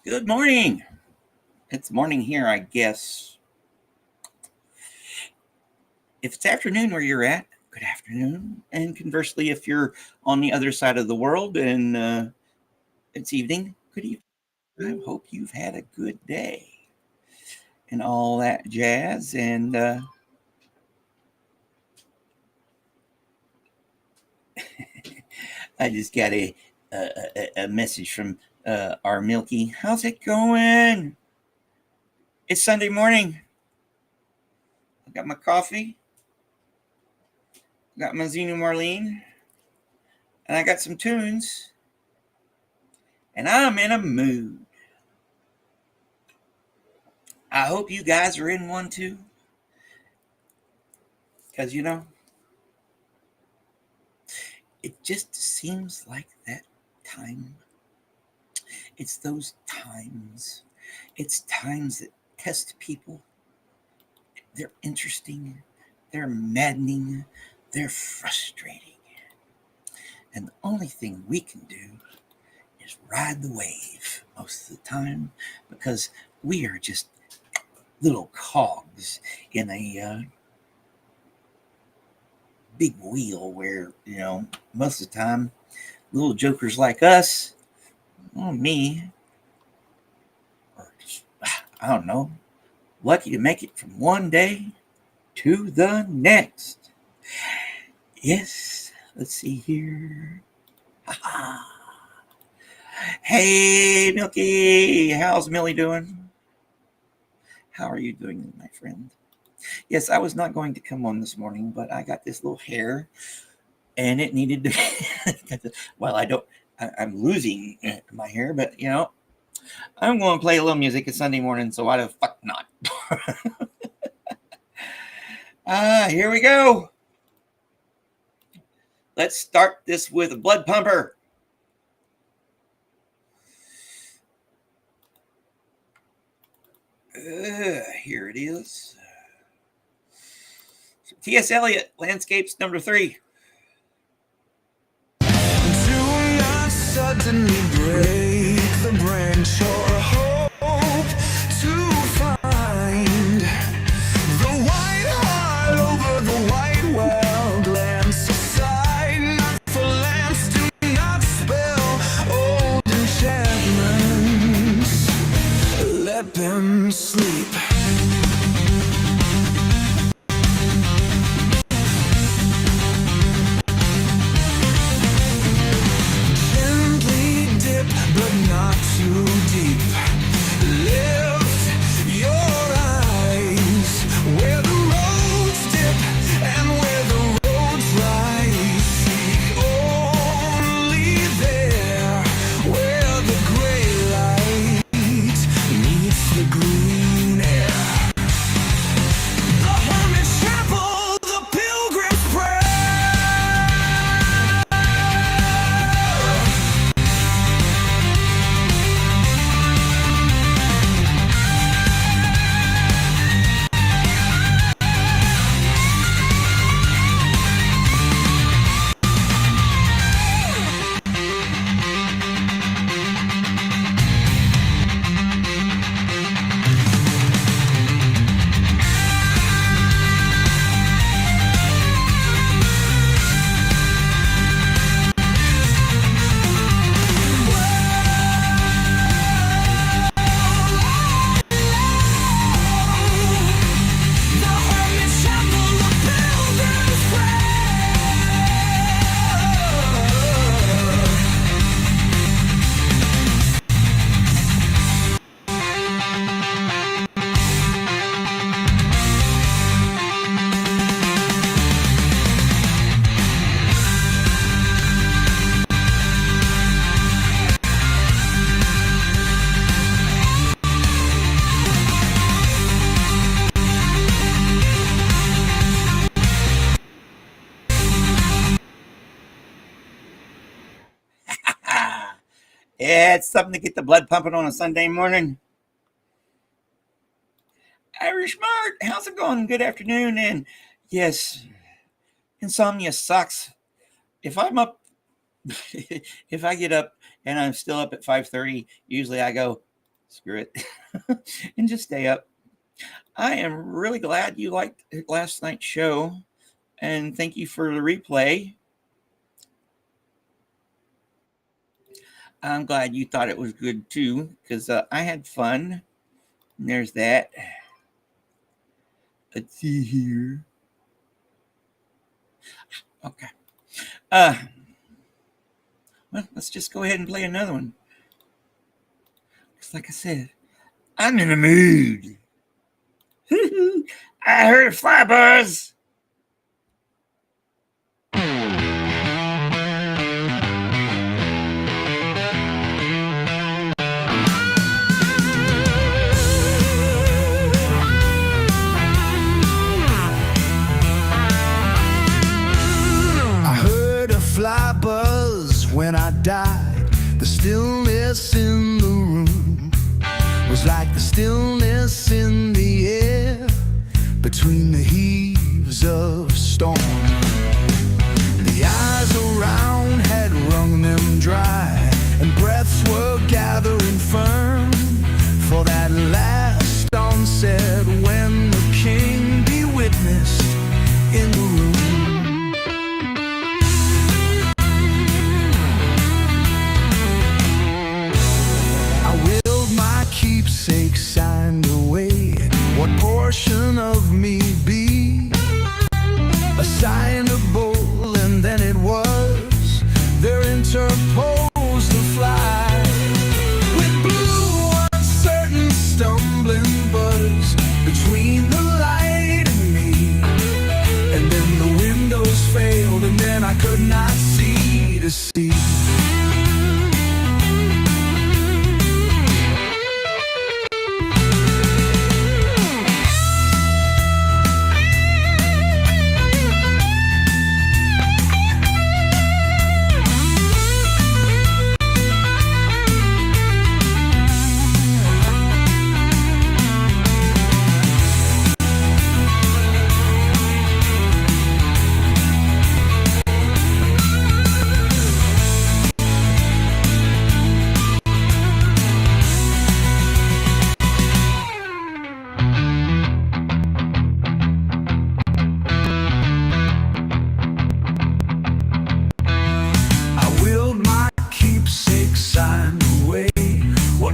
Good morning. It's morning here, I guess. If it's afternoon where you're at, good afternoon. And conversely, if you're on the other side of the world and it's evening, good evening. I hope you've had a good day and all that jazz. And I just got a message from our Milky. How's it going? It's Sunday morning. I got my coffee, got my Zeno Marlene, and I got some tunes, and I'm in a mood. I hope you guys are in one too, because it just seems like that time. It's those times. It's times that test people. They're interesting, they're maddening, they're frustrating. And the only thing we can do is ride the wave most of the time because we are just little cogs in a big wheel where, most of the time, little jokers like us, well, me, or just, I don't know, lucky to make it from one day to the next. Yes, let's see here. Hey, Milky, how's Millie doing? How are you doing, my friend? Yes, I was not going to come on this morning, but I got this little hair and it needed to. Well, I'm losing my hair, but I'm going to play a little music. It's Sunday morning, so why the fuck not? Here we go. Let's start this with a blood pumper. Here it is. T.S. Eliot, Landscapes number 3. Do not suddenly break the branch or hope to find the white heart over the white well. Glance aside, not for lamps, do not spell old enchantments. Let them sleep. But not too deep. Lift your eyes where the roads dip and where the roads rise. Seek only there where the gray light meets the green air. The hermit's chapel, the pilgrim's prayer. Yeah, it's something to get the blood pumping on a Sunday morning. Irish Mart, how's it going? Good afternoon. And yes, insomnia sucks. If I'm up, if I get up and I'm still up at 5:30, usually I go, screw it, and just stay up. I am really glad you liked last night's show, and thank you for the replay. I'm glad you thought it was good too, because I had fun. And there's that. Let's see here. Okay. Well, let's just go ahead and play another one. Because like I said, I'm in a mood. I heard a fly buzz. Fly buzz when I died. The stillness in the room was like the stillness in the air between the heaves of storm. The eyes around had wrung them dry, and breaths were gathering firm for that last onset when the king be witnessed in the room. Keepsake signed away. What portion of me be assignable? And then it was there interposed the fly with blue uncertain stumbling buzz between the light and me. And then the windows failed, and then I could not see to see.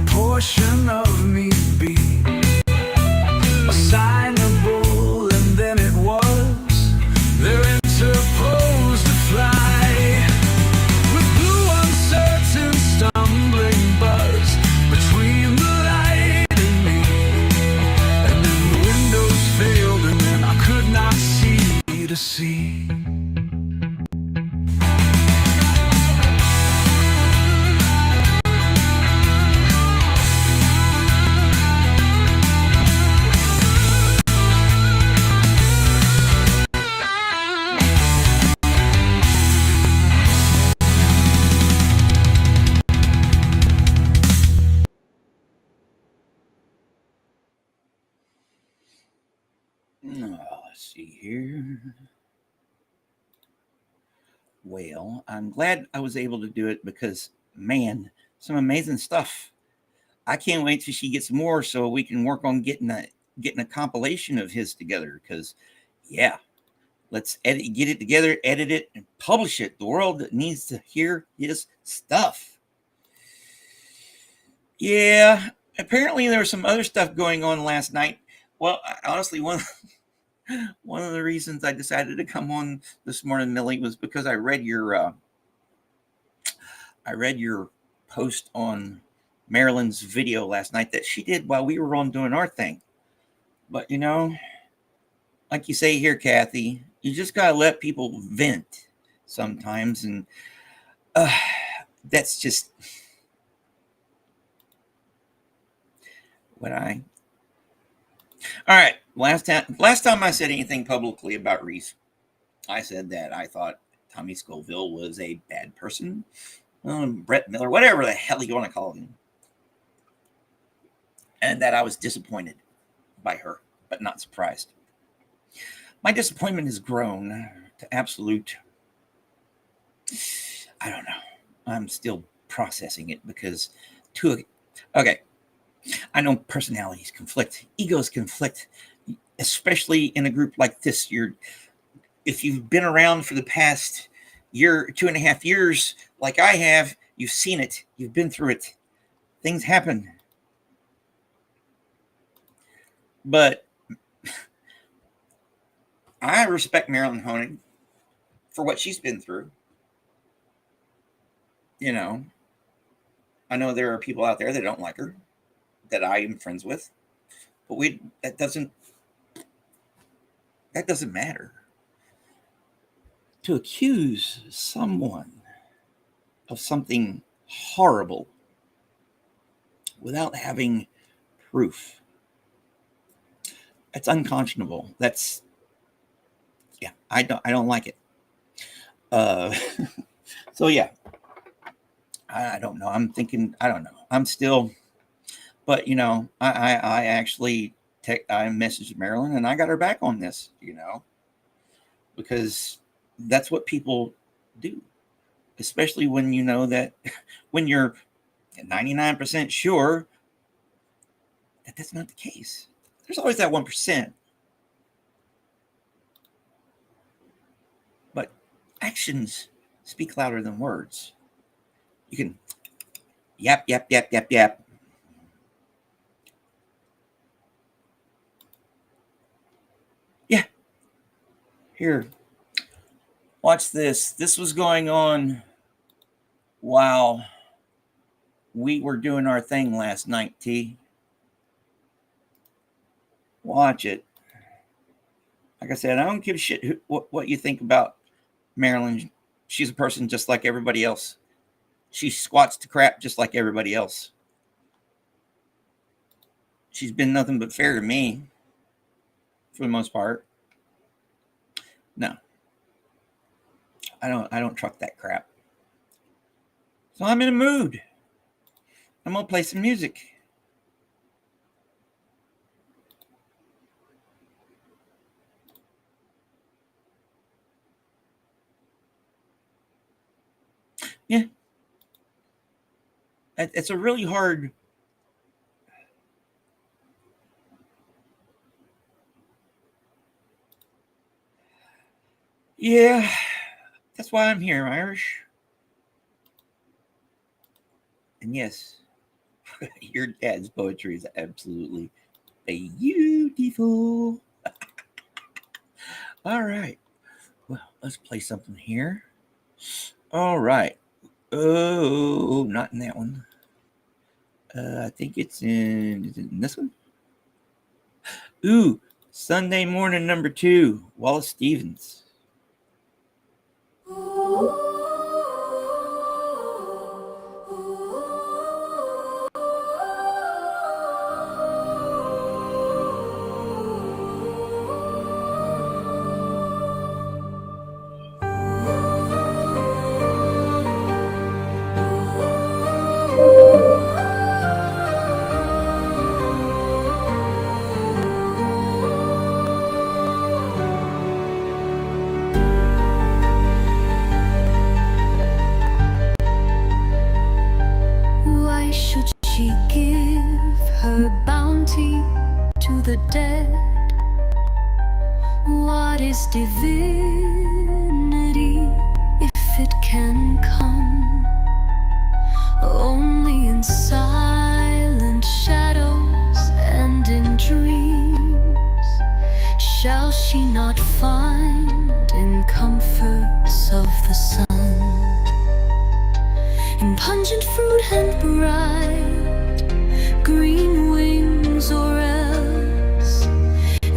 Portion of me be assignable, and then it was there interposed to fly with blue uncertain stumbling buzz between the light and me. And then the windows failed, and then I could not see to see. Let's see here. Well, I'm glad I was able to do it because, man, some amazing stuff. I can't wait till she gets more so we can work on getting a compilation of his together. Because, yeah, let's get it together, edit it, and publish it. The world needs to hear his stuff. Yeah, apparently there was some other stuff going on last night. Well, honestly, one of the reasons I decided to come on this morning, Millie, was because I read your post on Marilyn's video last night that she did while we were on doing our thing. But you know, like you say here, Kathy, you just gotta let people vent sometimes, and that's just what I. All right. Last time I said anything publicly about Reese, I said that I thought Tommy Scoville was a bad person, Brett Miller, whatever the hell you want to call him, and that I was disappointed by her, but not surprised. My disappointment has grown to absolute. I don't know. I'm still processing it because okay. I know personalities conflict, egos conflict, especially in a group like this. If you've been around for the past year, 2.5 years, like I have, you've seen it, you've been through it. Things happen. But I respect Marilyn Honig for what she's been through. You know, I know there are people out there that don't like her, that I am friends with, but that doesn't matter. To accuse someone of something horrible without having proof, that's unconscionable. I don't like it. So yeah, I don't know. I'm thinking, I don't know. I'm still, but you know, I actually I messaged Marilyn and I got her back on this, you know, because that's what people do, especially when you know that when you're 99% sure that that's not the case. There's always that 1%. But actions speak louder than words. You can yap. Yeah. Here. Watch this. This was going on while we were doing our thing last night, T. Watch it. Like I said, I don't give a shit what you think about Marilyn. She's a person just like everybody else. She squats to crap just like everybody else. She's been nothing but fair to me for the most part. No. I don't truck that crap. So I'm in a mood. I'm gonna play some music. Yeah. It's a really hard. Yeah. That's why I'm here, Irish. And yes, your dad's poetry is absolutely beautiful. All right. Well, let's play something here. All right. Oh, not in that one. I think is it in this one? Ooh, Sunday Morning number 2, Wallace Stevens. Why should she give her bounty to the dead? What is divinity if it can come only in silent shadows and in dreams? Shall she not find in comforts of the sun, in pungent fruit and bright green wings, or else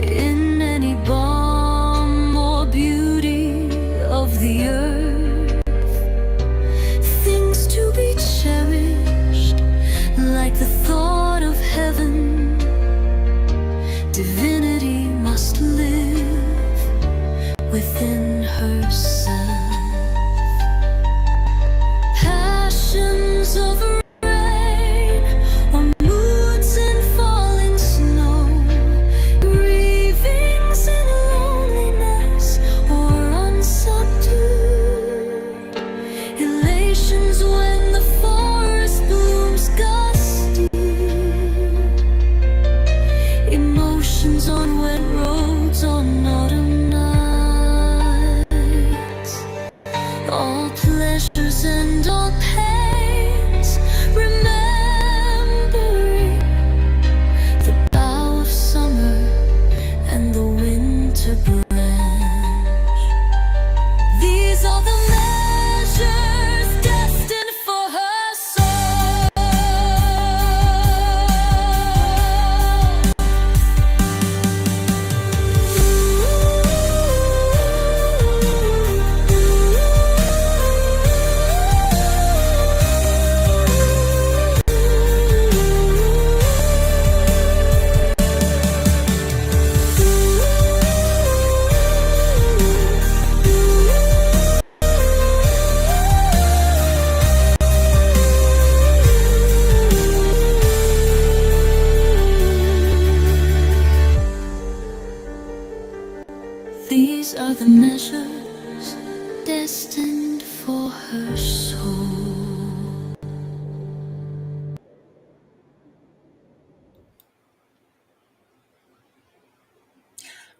in any balm or beauty of the earth? Things to be cherished, like the thought of heaven. Divinity must live within herself. Passions of rain, or moods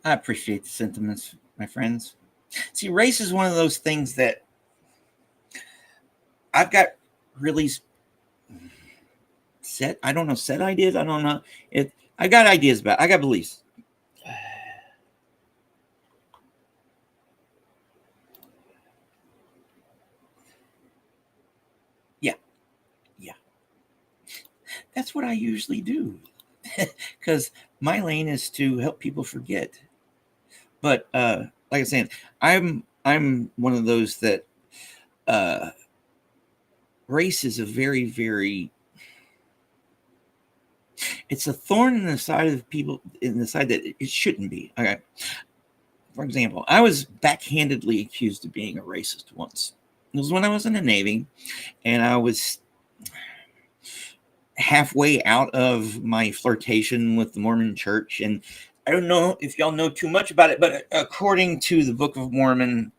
I appreciate the sentiments, my friends. See, race is one of those things that I've got really I don't know, set ideas. I don't know. I got ideas about it. I got beliefs. Yeah. Yeah. That's what I usually do. Because my lane is to help people forget. But like I said, I'm one of those that race is a very, very, it's a thorn in the side of people, in the side that it shouldn't be. Okay. For example, I was backhandedly accused of being a racist once. It was when I was in the Navy, and I was halfway out of my flirtation with the Mormon church. And I don't know if y'all know too much about it, but according to the Book of Mormon,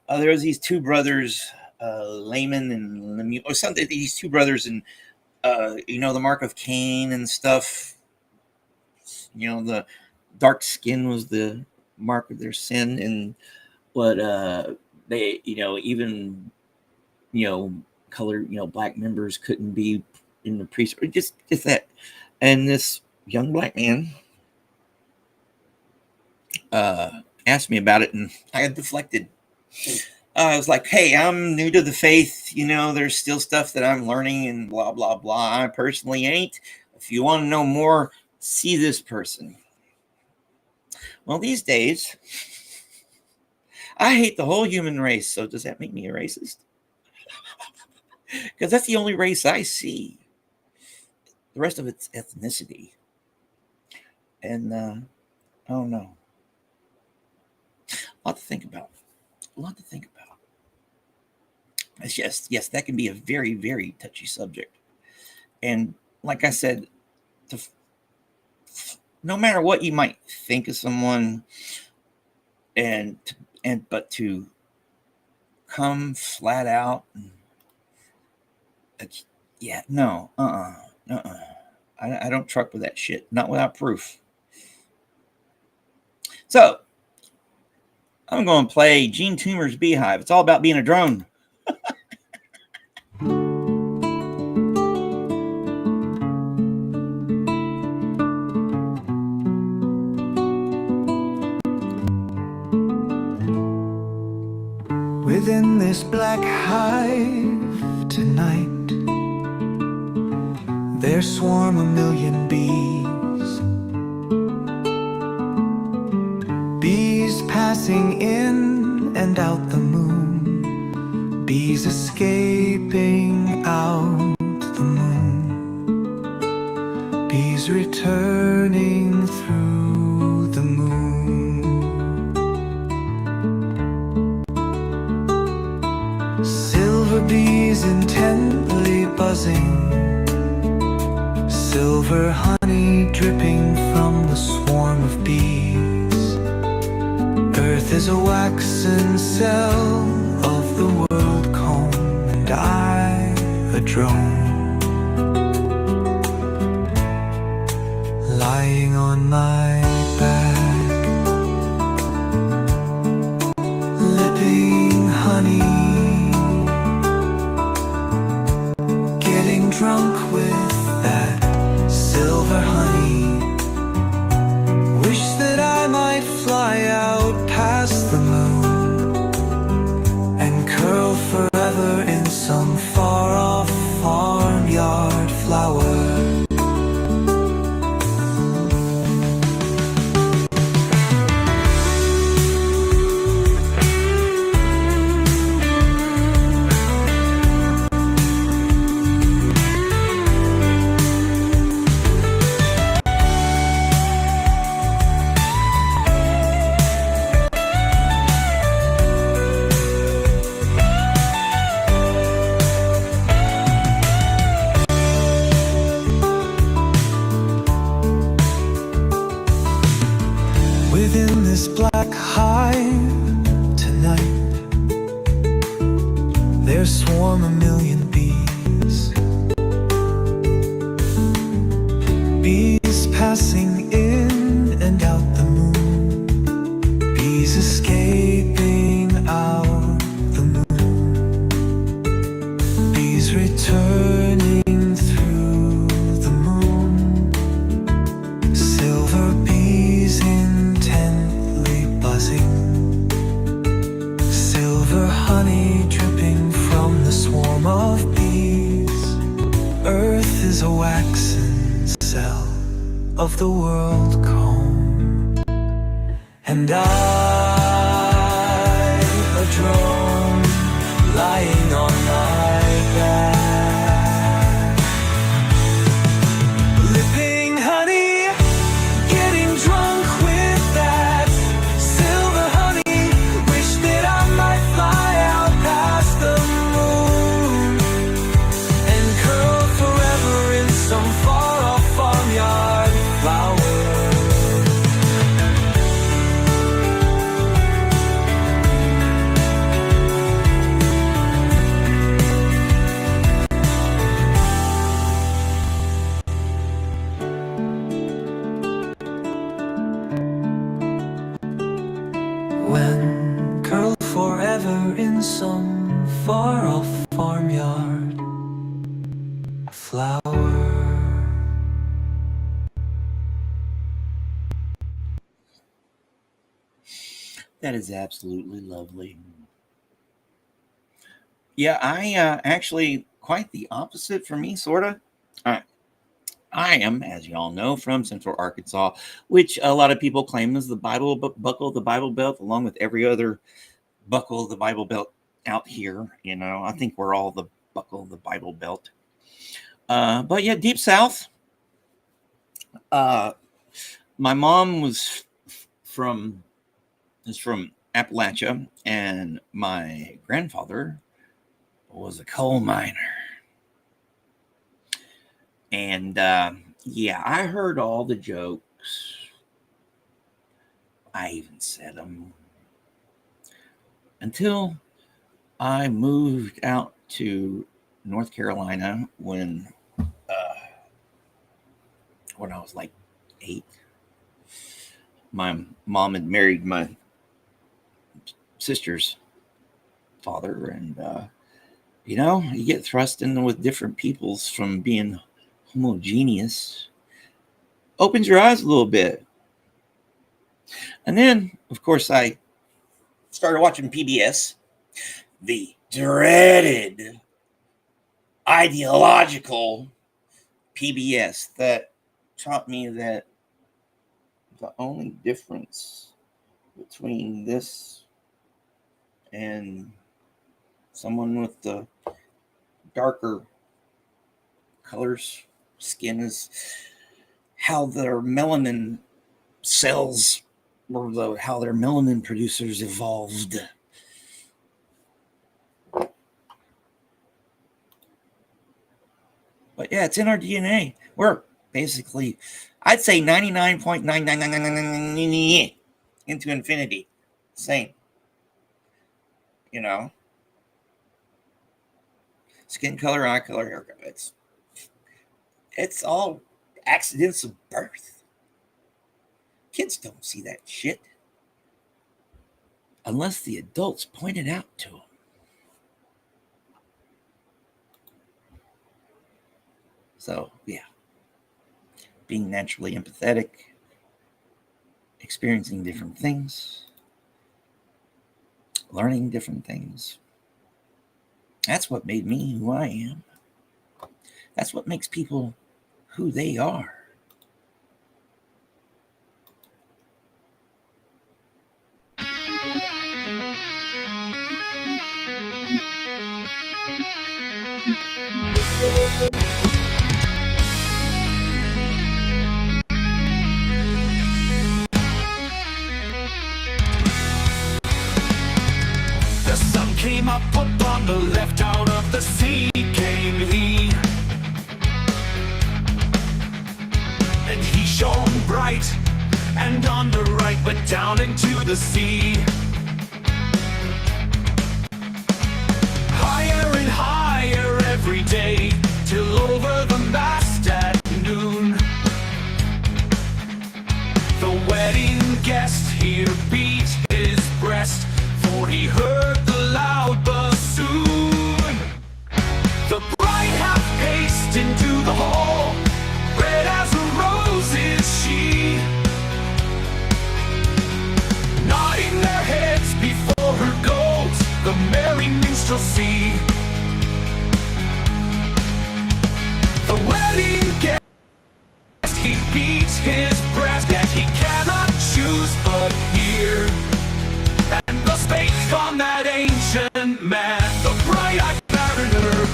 there was these two brothers, Laman and Lemuel, or something. These two brothers, and the mark of Cain and stuff. The dark skin was the mark of their sin, and what they, even colored, black members couldn't be in the priesthood. Just that, and this young black man asked me about it, and I had deflected. I was like, hey, I'm new to the faith. There's still stuff that I'm learning and blah, blah, blah. I personally ain't. If you want to know more, see this person. Well, these days, I hate the whole human race. So does that make me a racist? Because that's the only race I see. The rest of it's ethnicity. And I don't know. A lot to think about. It's just, yes, that can be a very, very touchy subject. And like I said, no matter what you might think of someone, but to come flat out, I don't truck with that shit. Not without proof. So I'm going to play Gene Toomer's Beehive. It's all about being a drone. Within this black hive tonight, there swarm a million bees. Bees passing in and out the moon. Bees escaping out the moon. Bees returning through the moon. Silver bees intently buzzing, silver honey dripping from the swarm of bees. Earth is a waxen cell of the world comb, and I a drone, lying on my back, lipping honey, drunk with that silver honey. Wish that I might fly out past the moon and curl forever in some far-off farmyard flower. is a waxen cell of the world comb, and I, a drone lying on my back, lipping honey, getting drunk with that silver honey. Wish that I might fly out past the moon and curl forever in some far-off farmyard flower. When curl forever in some far-off farmyard flower. That is absolutely lovely. Yeah, I actually quite the opposite for me, sort of. I am, as you all know, from Central Arkansas, which a lot of people claim is the Bible buckle of the Bible Belt, along with every other buckle of the Bible Belt out here. You know, I think we're all the buckle of the Bible Belt. But yeah, Deep South. My mom was from Appalachia, and my grandfather was a coal miner. And yeah, I heard all the jokes. I even said them until I moved out to North Carolina when I was like 8. My mom had married my sister's father, and you know, you get thrust in with different peoples from being homogeneous. Opens your eyes a little bit. And then, of course, I started watching PBS, the dreaded ideological PBS that taught me that the only difference between this and someone with the darker colors skin is how their melanin cells or how their melanin producers evolved. But yeah, it's in our DNA. We're basically, I'd say 99.99999 into infinity. Same. You know? Skin color, eye color, hair color. It's all accidents of birth. Kids don't see that shit unless the adults point it out to them. So, yeah. Being naturally empathetic, experiencing different things, learning different things. That's what made me who I am. That's what makes people who they are. The sun came up on the left, out of the sea came he, and he shone bright, and on the right went down into the sea. Higher and higher every day, till over the mast at noon. The wedding guest here beat his breast, for he heard the loud bassoon. The bride half paced into the hall, red as a rose is she, nodding their heads before her gold, the merry minstrelsy. The wedding his breast, yet he cannot choose but hear. And the spake on that ancient man, the bright-eyed mariner.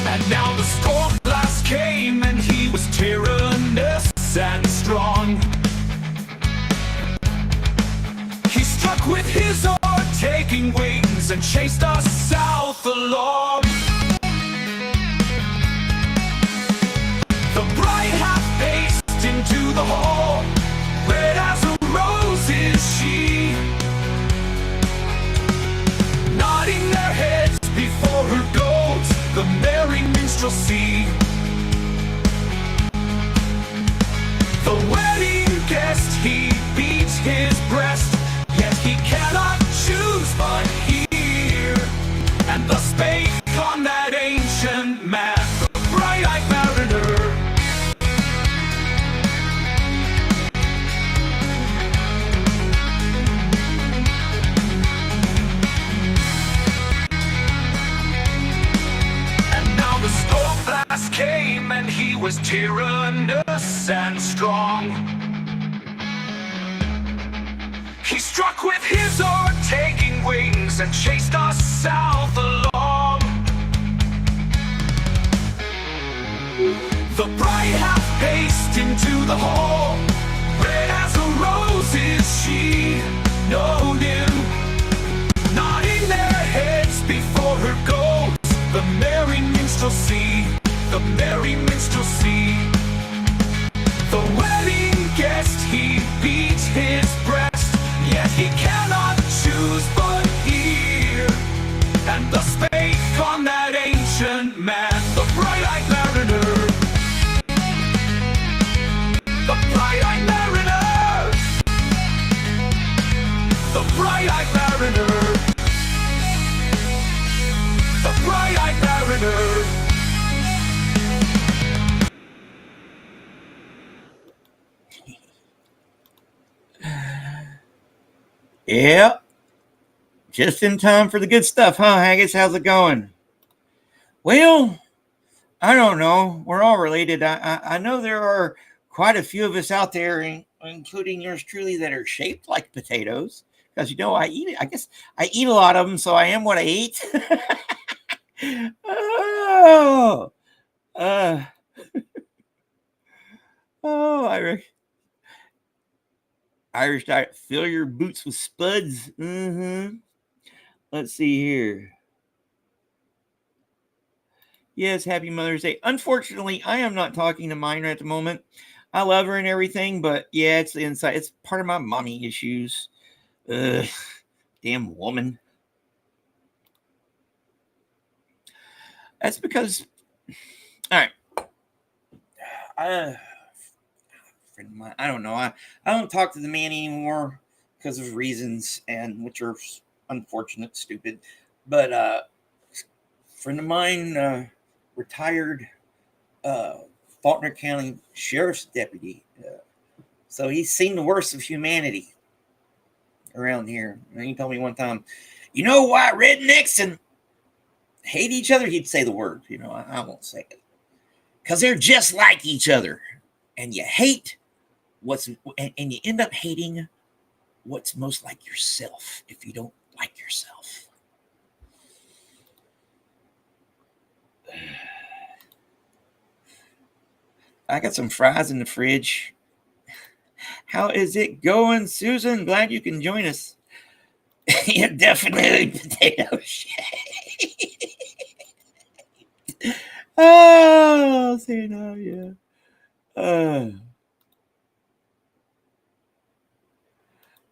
And now the storm blast came, and he was tyrannous and strong. He struck with his oar, taking wings, and chased us south along. The bride hath paced into the hall, red as a rose is she, nodding their heads before her goes the merry minstrelsy. The wedding guest, he beats his breast, yet he cannot choose but hear. And thus spake on that ancient man, the bright-eyed mariner. And now the storm blast came, and he was tyrannous and strong. He struck with his oar, taking wings, and chased us south along. The bride hath paced into the hall, red as a rose is she, no new, nodding their heads before her goes the merry minstrelsy, the merry minstrelsy. The wedding guest, he beats his breast, yet he cannot choose but hear. And thus spake on that ancient man, the bright-eyed mariner. The bright-eyed mariner. The bright-eyed mariner. The bright-eyed mariner. Yep. Just in time for the good stuff, huh, Haggis? How's it going? Well, I don't know. We're all related. I know there are quite a few of us out there, including yours truly, that are shaped like potatoes. Because, I eat it. I guess I eat a lot of them, so I am what I eat. Oh, oh, Irish diet. Fill your boots with spuds. Let's see here. Yes, happy Mother's Day. Unfortunately, I am not talking to mine at the moment. I love her and everything, but yeah, it's the inside. It's part of my mommy issues. Damn woman. That's because, all right. Friend of mine, I don't know. I don't talk to the man anymore because of reasons, and which are unfortunate, stupid. But friend of mine, retired Faulkner County Sheriff's deputy. So he's seen the worst of humanity around here. And he told me one time, you know why rednecks and hate each other? He'd say the word, I won't say it. Because they're just like each other. And you hate and you end up hating what's most like yourself if you don't like yourself. I got some fries in the fridge. How is it going, Susan? Glad you can join us. You're definitely potato shade. Oh, see now, yeah.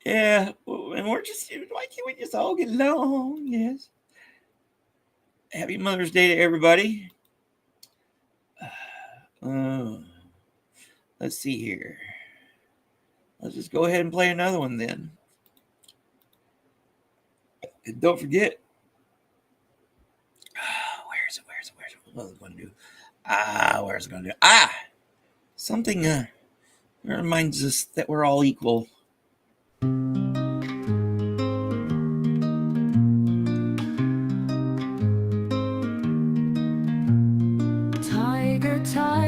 Yeah, and we're just, why can't we just all get along? Yes. Happy Mother's Day to everybody. Let's see here. Let's just go ahead and play another one then. And don't forget. Where's it? What was it going to do? Where's it going to do? Something reminds us that we're all equal. Tiger, tiger.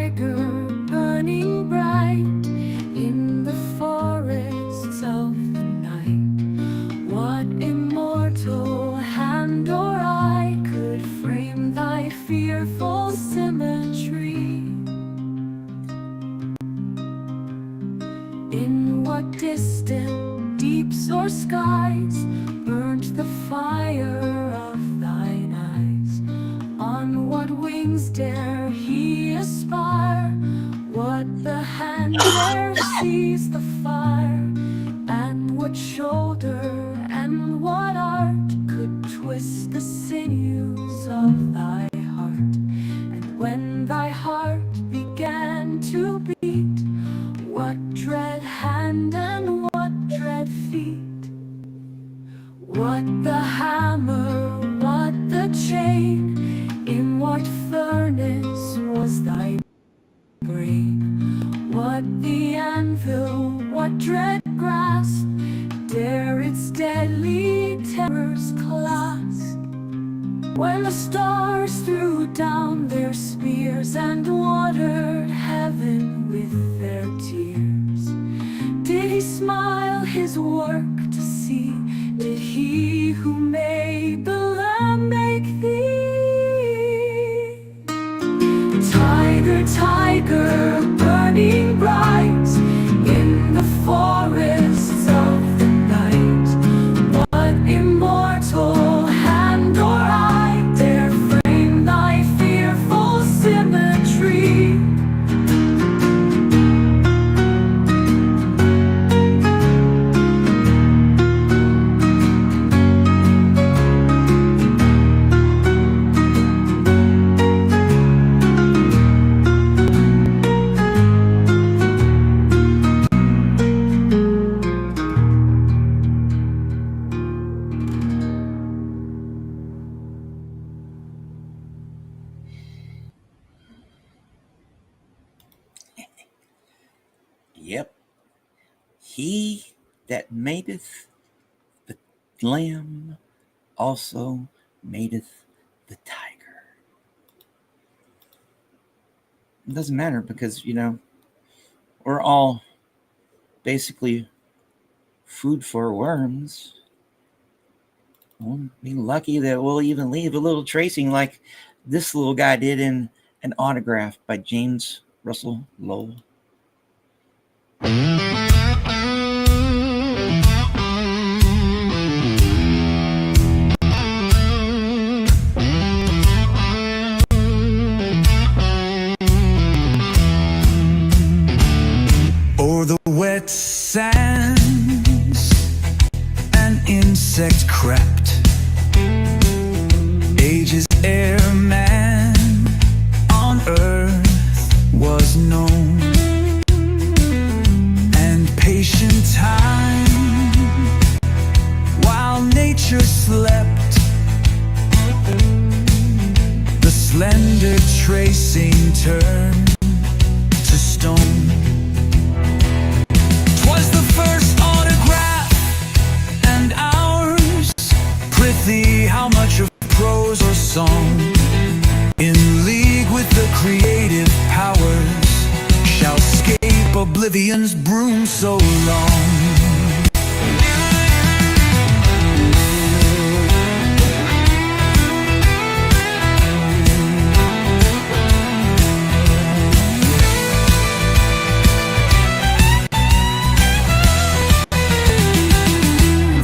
wings dare he aspire? What the hand there sees the fire? And what shoulder and what art could twist the sinews of thy heart? And when thy heart began to beat, what dread hand and what dread feet? What the hammer, what the chain? In what furnace was thy brain? What the anvil, what dread grasp dare its deadly terrors clasp? When the stars threw down their spears and watered heaven with their tears, did he smile his work to see? Did he who made the Lamb make thee? Tiger, tiger, burning bright in the forests of the night, what immortal hand or eye dare frame thy fearful symmetry? Yep. He that madeth the lamb also madeth the tiger. It doesn't matter because, we're all basically food for worms. We'll be lucky that we'll even leave a little tracing like this little guy did in an autograph by James Russell Lowell. O'er the wet sands an insect crept, ages ere man on earth was known, and patient time while nature slept, the slender tracing turned to stone. 'Twas the first autograph and ours. Prithee, how much of prose or song, in league with the creative powers, shall scape oblivion's broom so long?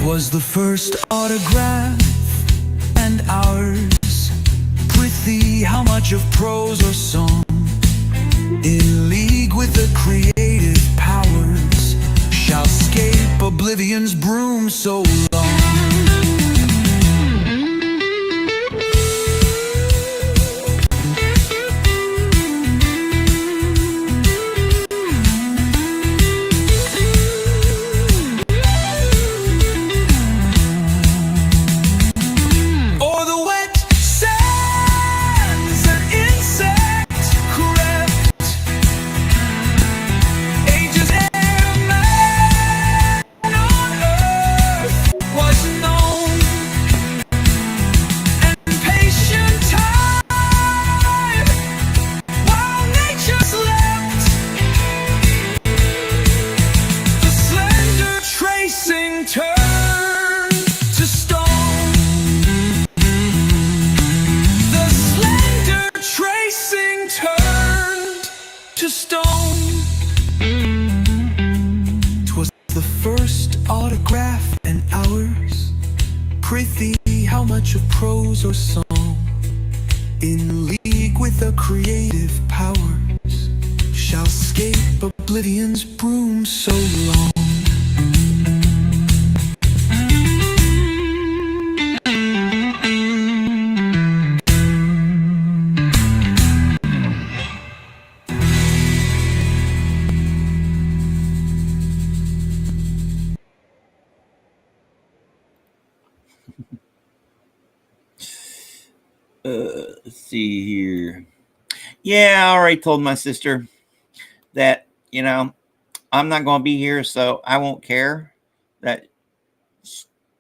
Was the first autograph and ours. Prithee, how much of prose or song, in league with the creative powers, shall scape oblivion's broom so long? To stone. 'Twas the first autograph and ours. Prithee, how much of prose or song, in league with with the creative powers shall escape oblivion's broom so long. Let's see here. Yeah, I already told my sister that, I'm not going to be here, so I won't care. That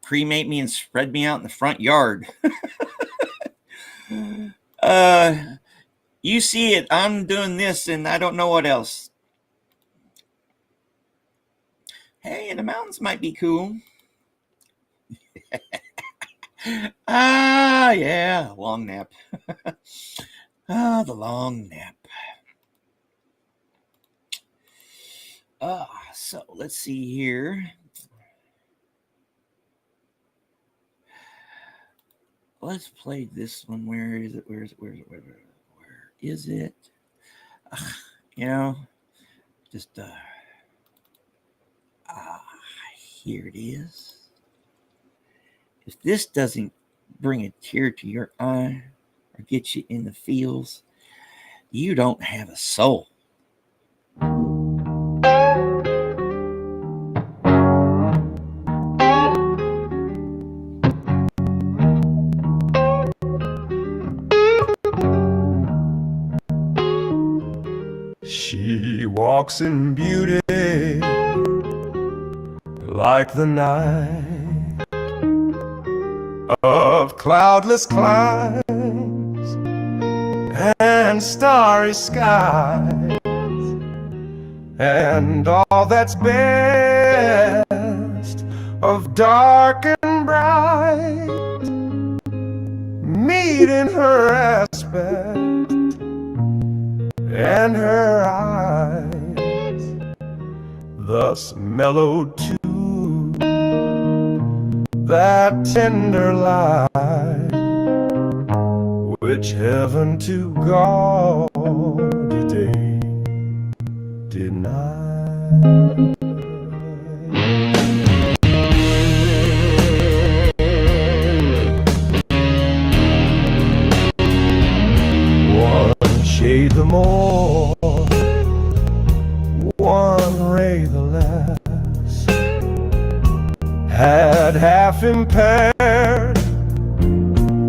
cremate me and spread me out in the front yard. You see it. I'm doing this, and I don't know what else. Hey, the mountains might be cool. Yeah, long nap. The long nap. So let's see here. Let's play this one. Where is it? Where is it? Just here it is. If this doesn't bring a tear to your eye or get you in the feels, you don't have a soul. She walks in beauty like the night of cloudless climes and starry skies, and all that's best of dark and bright meet in her aspect and her eyes, thus mellowed to that tender light which heaven to gaudy day denied. One shade the more, one ray the less, had half impaired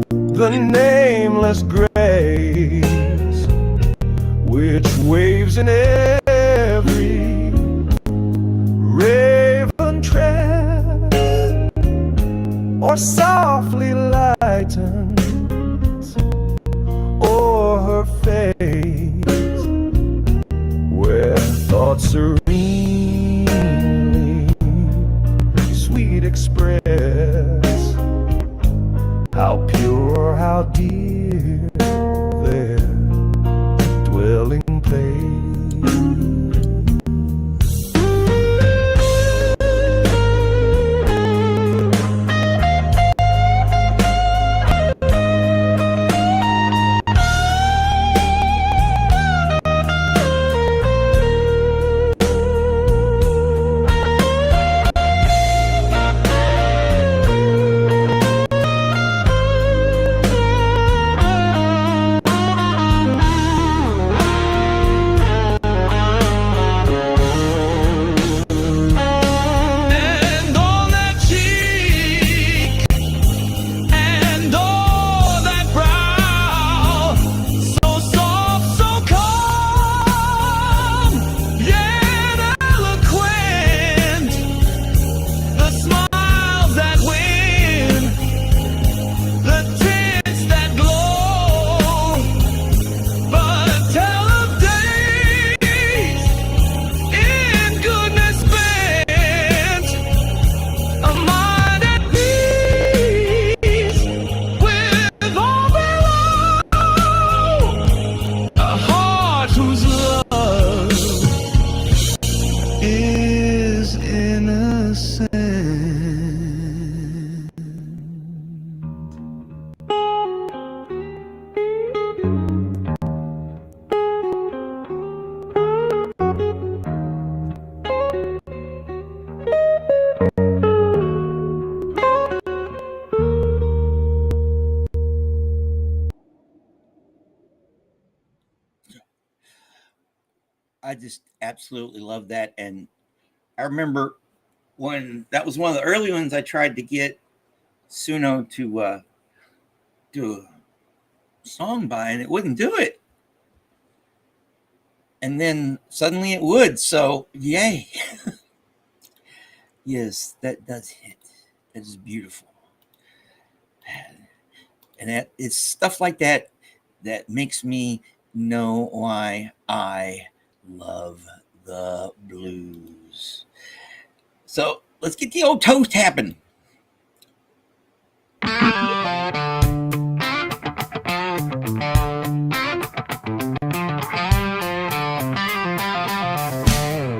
the nameless grace which waves in every raven tread, or softly lightens o'er her face, where thoughts serenely sweet express how pure, how dear their dwelling place. I just absolutely love that. And I remember when that was one of the early ones I tried to get Suno to do a song by, and it wouldn't do it. And then suddenly it would. So, yay. Yes, that does hit. That is beautiful. And that it's stuff like that that makes me know why I love the blues. So let's get the old toe tapping.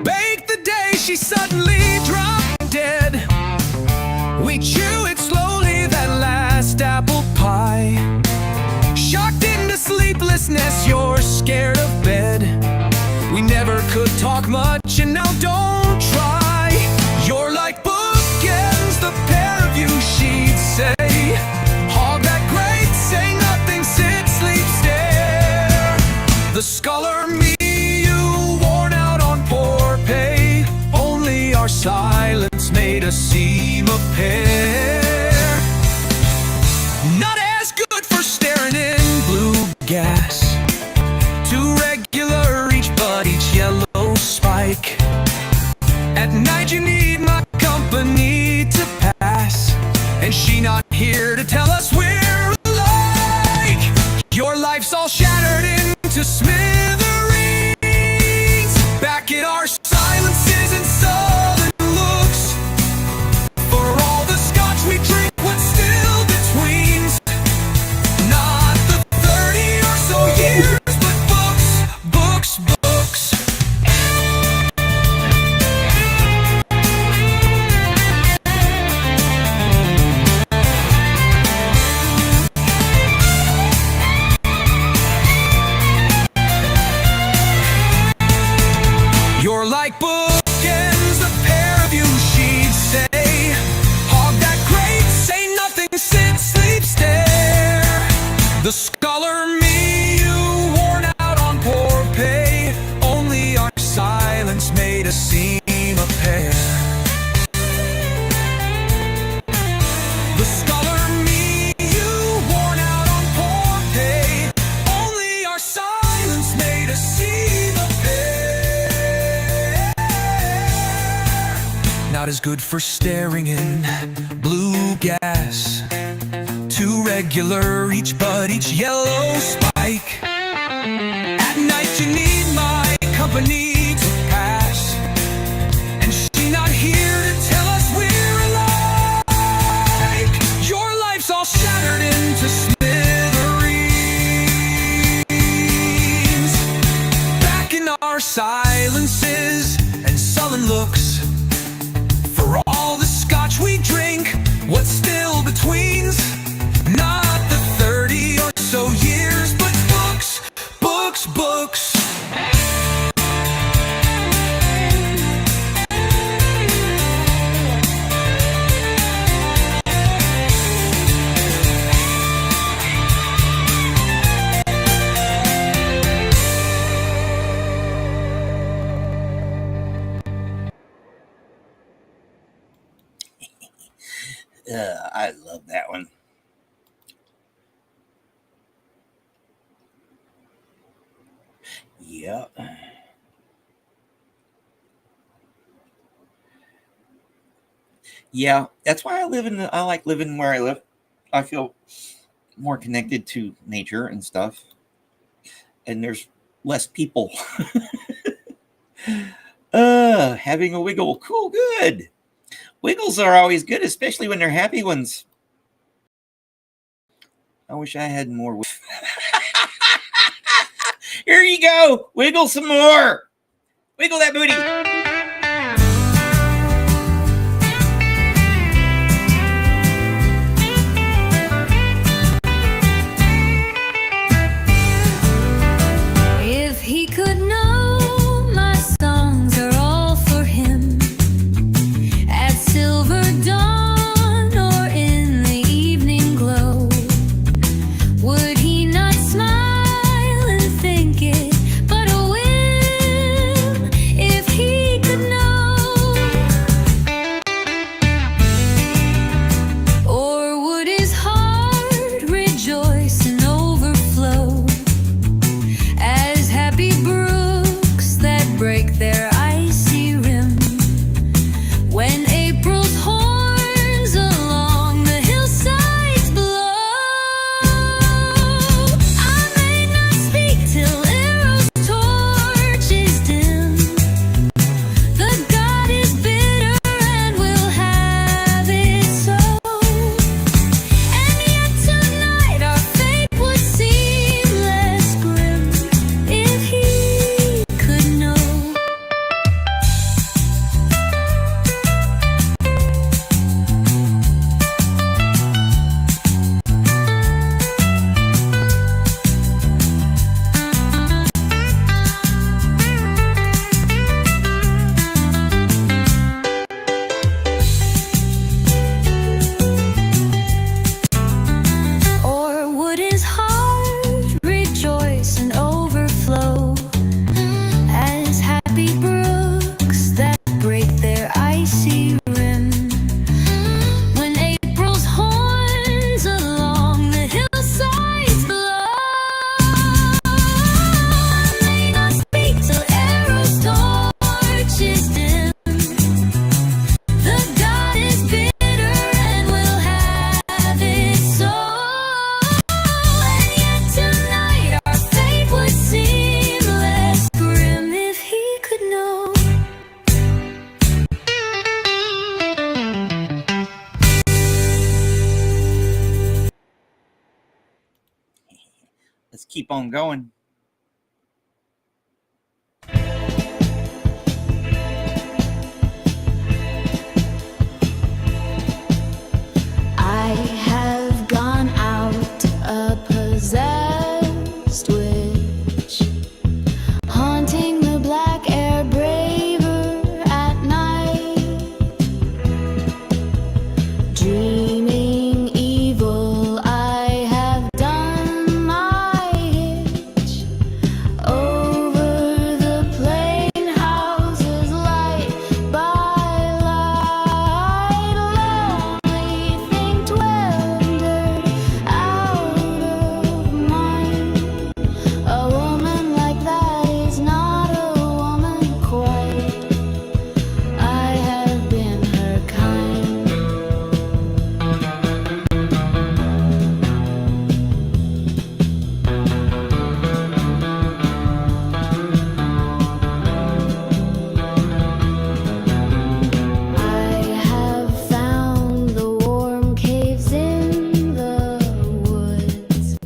Bake the day she suddenly dropped dead. We chew it slowly, that last apple pie. Shocked into sleeplessness, you're scared of bed. We never could talk much, and now don't try. You're like bookends, the pair of you, she'd say. Hog that great, say nothing, sit, sleep, stare. The scholar me, you worn out on poor pay. Only our silence made us seem a pair. Not as good for staring in blue gas. Too regular each, but each yellow spike. At night you need my company to pass, and she not here to tell us we're alike. Your life's all shattered into smithereens. Back in our silences and sullen looks. For all the scotch we drink, what's still betweens? Not the 30 or so years, but books, books. You're like bookends, the pair of you, she'd say. Hog that great, say nothing, sit, sleep, stare. The scholar me, you worn out on poor pay. Only our silence made us seem a pair. The scholar me, you worn out on poor pay. Only our silence made us seem a pair. Not as good for staring in blue gas. Too regular each, but each yellow spike. At night you need my company to pass, and she not here to tell us we're alike. Your life's all shattered into smithereens. Back in our silences and sullen looks. For all the scotch we drink, what's still betweens? Not the 30 or so years, but books, books. I love that one. Yeah. Yeah, that's why I like living where I live. I feel more connected to nature and stuff. And there's less people. Having a wiggle. Cool, good. Wiggles are always good, especially when they're happy ones. I wish I had more. Here you go. Wiggle some more. Wiggle that booty. If he could know my songs are all for him, at silver dawn or in the evening glow, would he not smile and think it but a Let's keep on going. I have gone out a possessed witch, haunting the black air braver at night, dreaming evil. I have done my hitch over the plain houses, light by light. Lonely thing wandered out of mind. A woman like that is not a woman quite. I have been her kind. I have found the warm caves in the woods,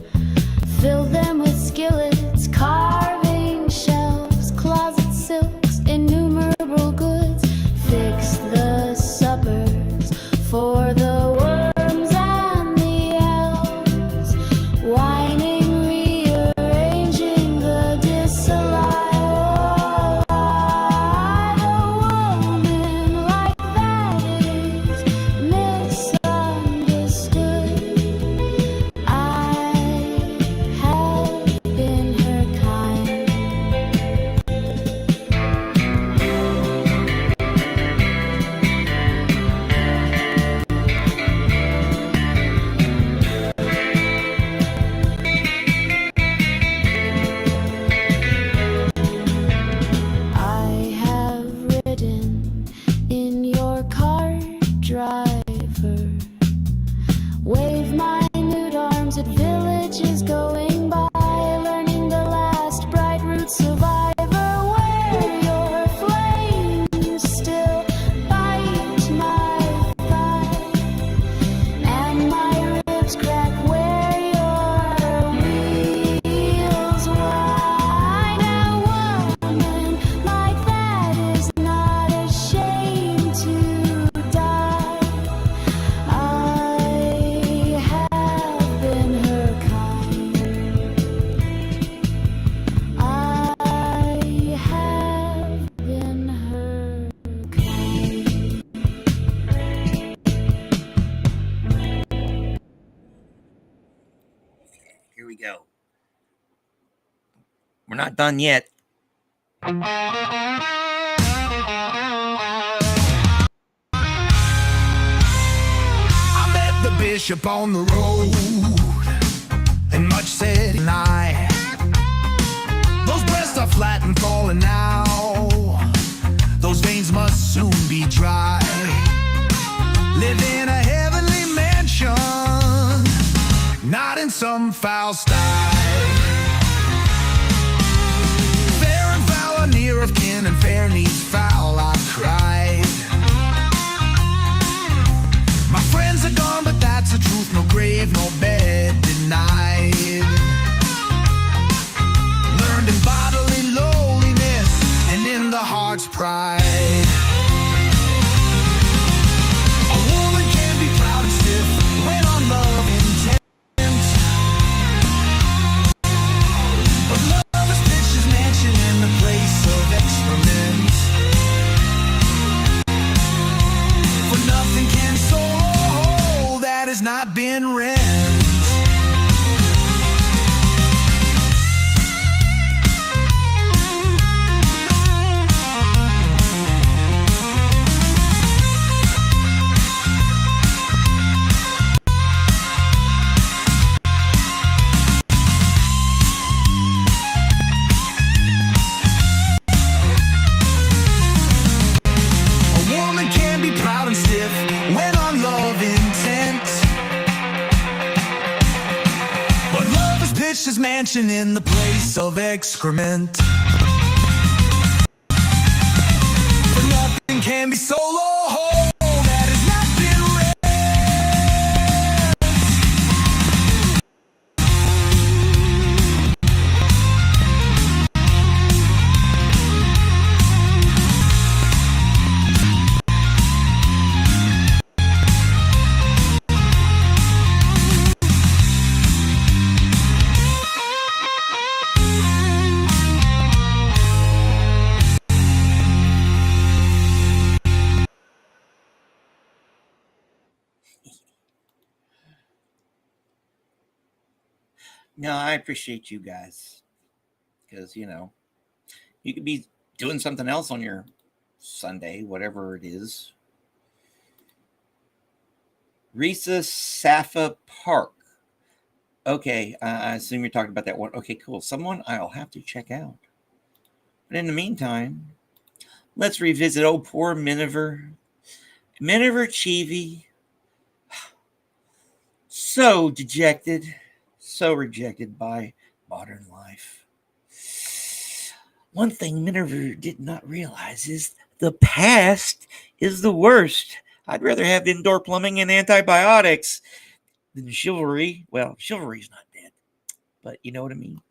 filled them with skillets, carving shelves, closet silks, innumerable goods, fixed the suppers for the worms and the elves, whining, rearranging the disallowed. A woman like that is misunderstood. I have been her kind. I have ridden in your car, driver. Wave my nude arms at villages going by, learning the last bright root survivor. Where your flames still bite my thigh, and my ribs crack where your wheels whine. A woman like that is not ashamed to die. I have been her kind. I have been her kind. Here we go. We're not done yet. I met the bishop on the road, and much said and I. Those breasts are flat and falling now. Those veins must soon be dry. Live in a heavenly mansion, not in some foul sty. Fair and foul are near of kin, and fair needs foul, I cried. My friends are gone, but that's the truth. No grave, no bed denied. Learned in bodily lowliness and in the heart's pride. A woman can be proud and stiff when on love intent. But love is pitched mansion in the place of excrement. For nothing can soul that has not been rent. A woman can be proud and stiff when on love intent. But love has pitched his mansion in the place of excrement. For nothing can be so low that has not been rent. No, I appreciate you guys because, you could be doing something else on your Sunday, whatever it is. Risa Safa Park. Okay, I assume you're talking about that one. Okay, cool. Someone I'll have to check out. But in the meantime, let's revisit poor Miniver. Miniver Cheevy. So dejected, so rejected by modern life. One thing Miniver did not realize is the past is the worst. I'd rather have indoor plumbing and antibiotics than chivalry. Well, chivalry's not dead, but you know what I mean.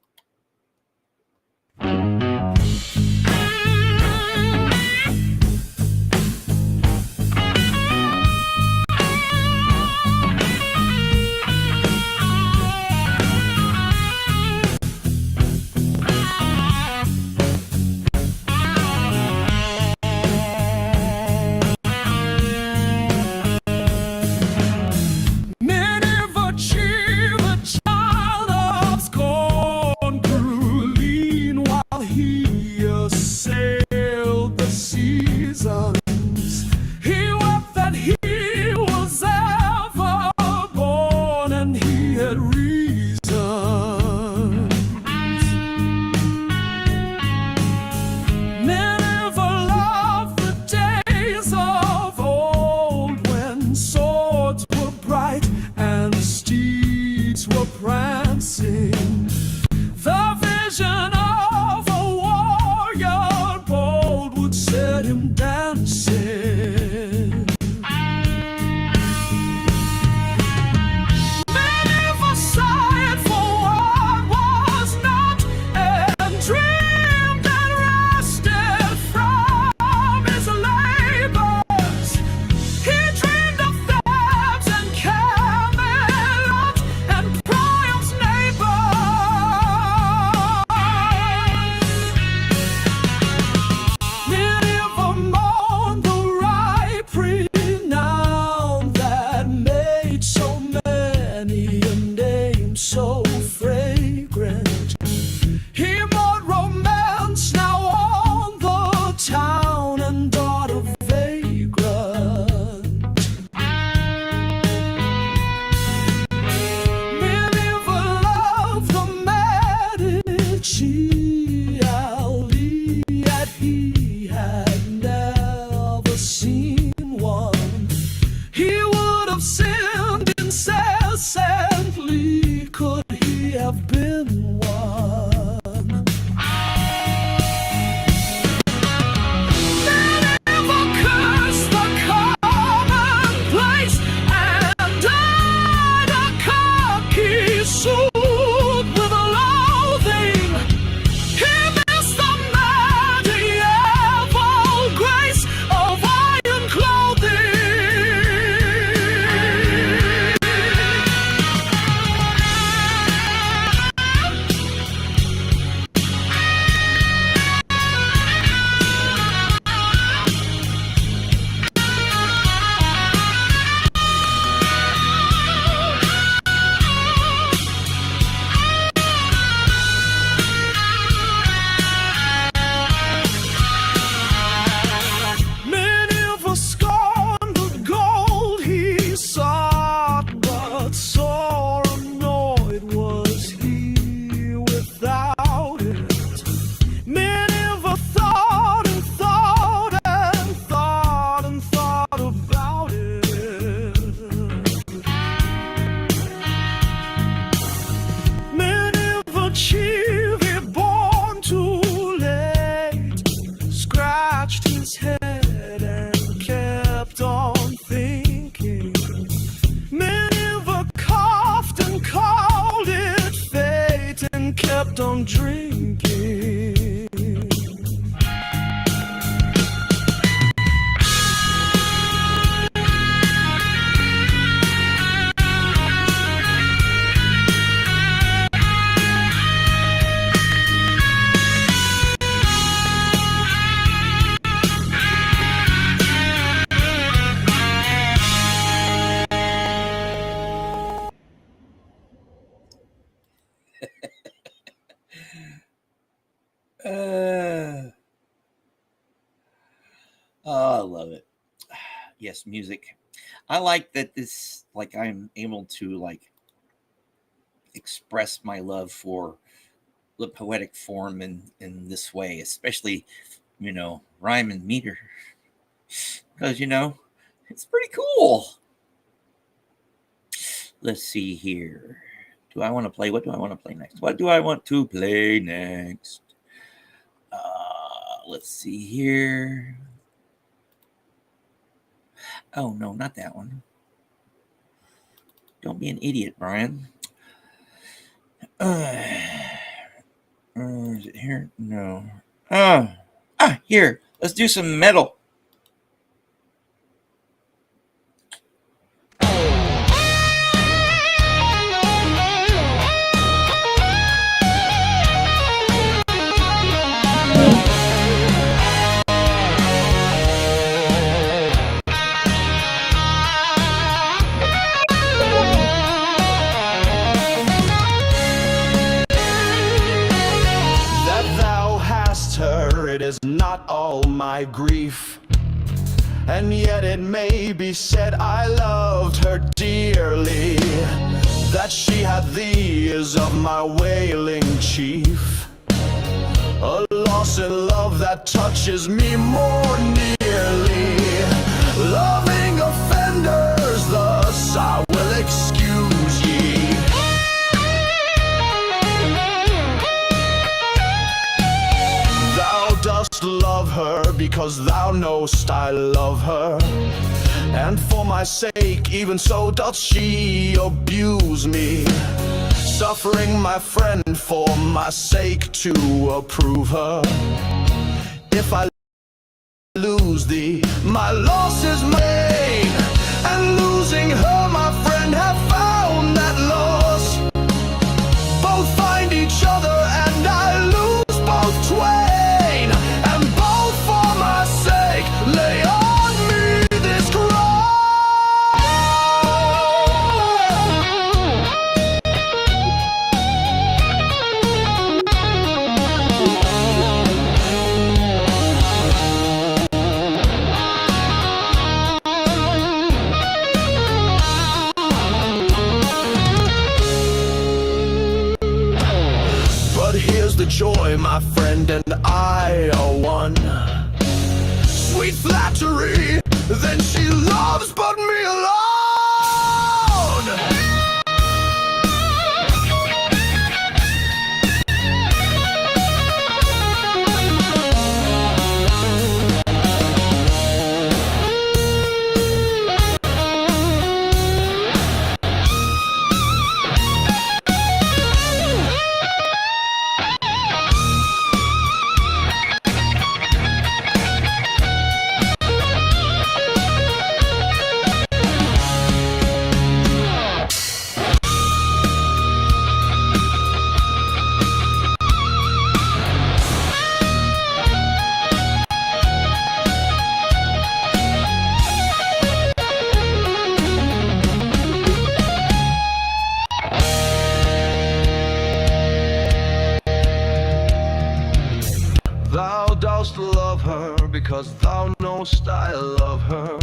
Uh, oh, I love it. Yes, music. I like that this, like, I'm able to, like, express my love for the poetic form in this way, especially, rhyme and meter. Because, it's pretty cool. Let's see here. Do I want to play? What do I want to play next? What do I want to play next? Let's see here. Oh, no, not that one. Don't be an idiot, Brian. Is it here? No. Here. Let's do some metal. That thou hast her, it is not all my grief. And yet it may be said I loved her dearly. That she had thee is of my wailing chief. A loss in love that touches me more nearly. Loving offenders, thus I will excuse ye. Thou dost love her because thou know'st I love her. And for my sake, even so doth she abuse me. Suffering my friend for my sake to approve her. If I lose thee, my loss is my gain. And losing her, my friend, have found that loss. Both find each other and I lose both twain. And both for my sake lay on me this cross. But here's the joy, my friend, and I are one. Sweet flattery, then she loves but me alone. Thou dost love her because thou know'st I love her.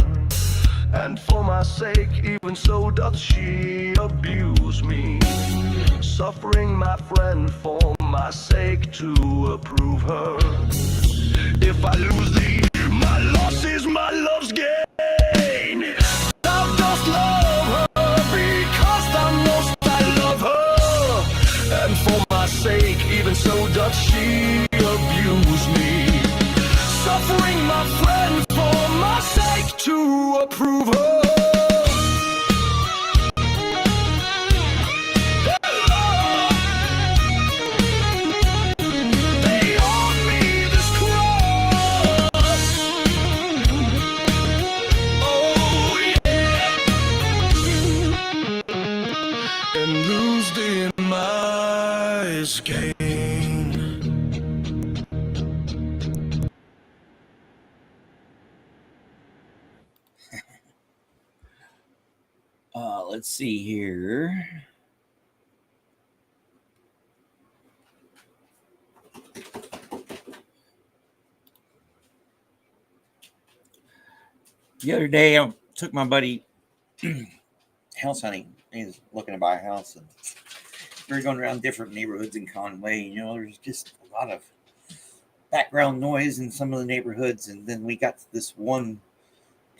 And for my sake, even so doth she abuse me. Suffering my friend for my sake to approve her. If I lose thee, my loss is my love's gain. Thou dost love her because thou know'st I love her. And for my sake, even so doth she abuse me. Suffering my friend for my sake to approve her. They on me this cross. Oh yeah. And lose thee in my skein. Let's see here. The other day, I took my buddy house hunting. He was looking to buy a house, and we were going around different neighborhoods in Conway. You know, there's just a lot of background noise in some of the neighborhoods, and then we got to this one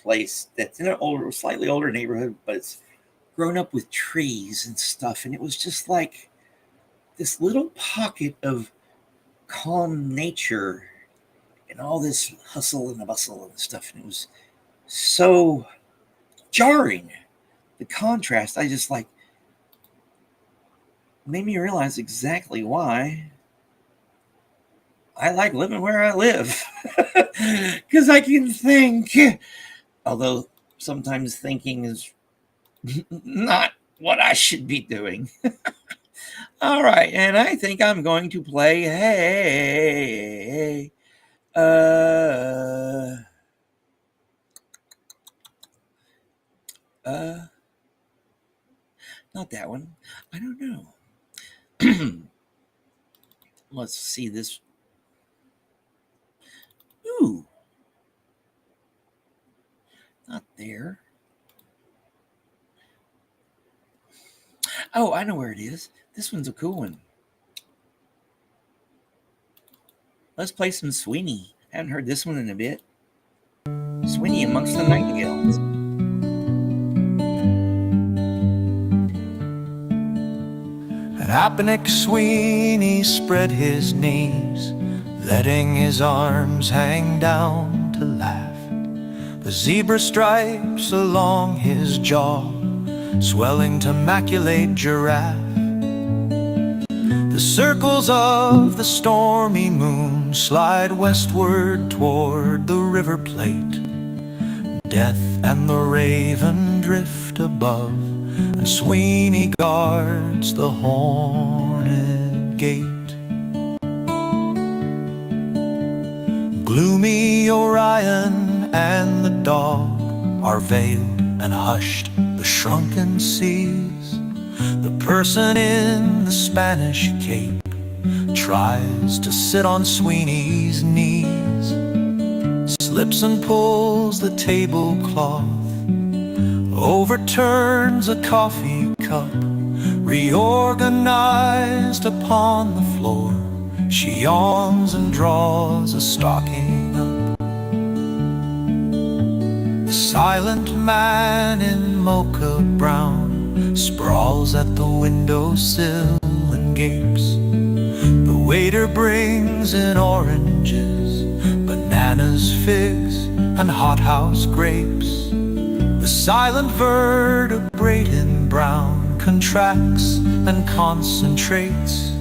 place that's in an older, slightly older neighborhood, but it's grown up with trees and stuff, and it was just like this little pocket of calm nature and all this hustle and bustle and stuff, and it was so jarring. The contrast, I just like made me realize exactly why I like living where I live. Because I can think, although sometimes thinking is not what I should be doing. All right, and I think I'm going to play, hey, not that one. I don't know. Let's see this. Ooh. Not there. Oh, I know where it is. This one's a cool one. Let's play some Sweeney. Haven't heard this one in a bit. Sweeney Amongst the Nightingales. And Apponeck Sweeney spread his knees, letting his arms hang down to laugh. The zebra stripes along his jaw, swelling to maculate giraffe. The circles of the stormy moon slide westward toward the river plate. Death and the raven drift above, and Sweeney guards the horned gate. Gloomy Orion and the dog are veiled and hushed, the shrunken seas. The person in the Spanish cape tries to sit on Sweeney's knees, slips and pulls the tablecloth, overturns a coffee cup, reorganized upon the floor. She yawns and draws a stocking up. The silent man in mocha brown sprawls at the windowsill and gapes. The waiter brings in oranges, bananas, figs, and hothouse grapes. The silent vertebrate in brown contracts and concentrates,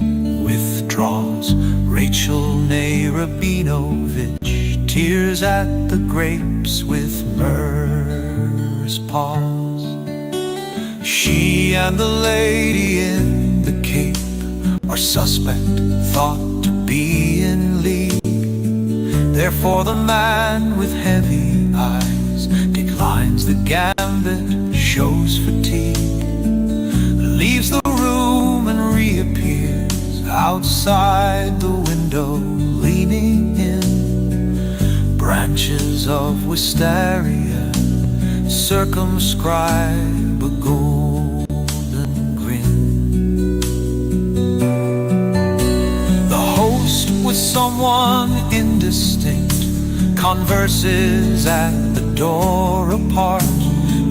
withdraws. Rachel Narabinovich tears at the grapes with myrrh's paws. She and the lady in the cape are suspect, thought to be in league. Therefore the man with heavy eyes declines the gambit, shows fatigue, leaves the room and reappears outside the window, leaning in. Branches of wisteria circumscribe a golden grin. The host with someone indistinct converses at the door apart.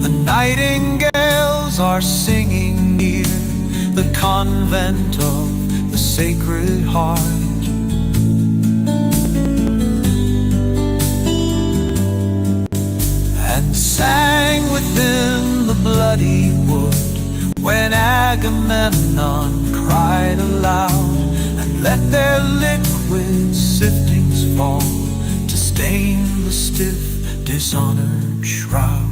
The nightingales are singing near the convent of the Sacred Heart. And sang within the bloody wood when Agamemnon cried aloud, and let their liquid siftings fall to stain the stiff, dishonored shroud.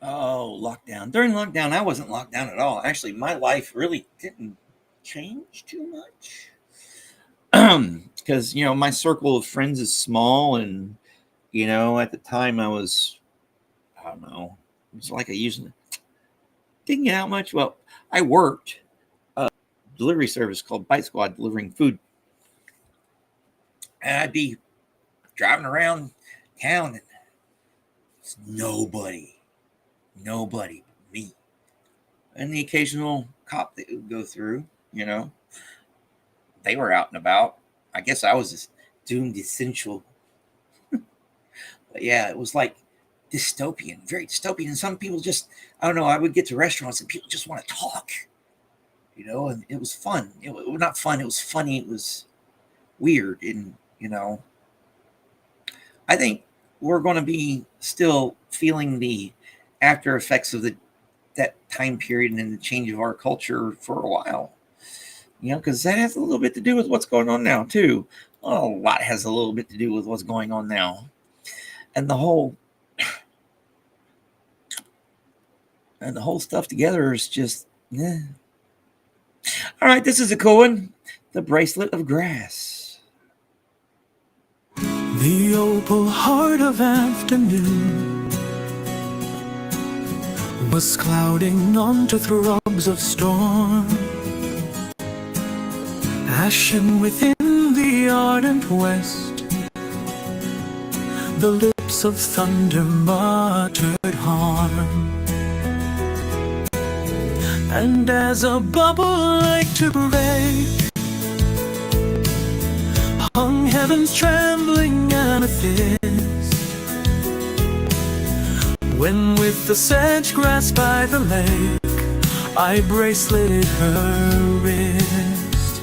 Oh, lockdown. During lockdown, I wasn't locked down at all. Actually, my life really didn't change too much. Because, you know, my circle of friends is small. And, you know, at the time I was, I don't know, It's like I usually didn't get out much. Well, I worked a delivery service called Bite Squad, delivering food. And I'd be driving around town and it's nobody but me. And the occasional cop that would go through, they were out and about. I guess I was just doomed essential. But yeah, it was like dystopian, very dystopian. And some people just, I don't know, I would get to restaurants and people just want to talk, and it was fun. It was not fun. It was funny. It was weird. And, I think we're going to be still feeling the after effects of that time period and the change of our culture for a while, because that has a little bit to do with what's going on now too. A lot has a little bit to do with what's going on now, and the whole stuff together is just, eh. All right, this is a cool one. The Bracelet of Grass. The opal heart of afternoon was clouding onto throbs of storm, ashen within the ardent west. The lips of thunder muttered harm, and as a bubble like to break, hung heaven's trembling amethyst, when with the sedge grass by the lake I braceleted her wrist.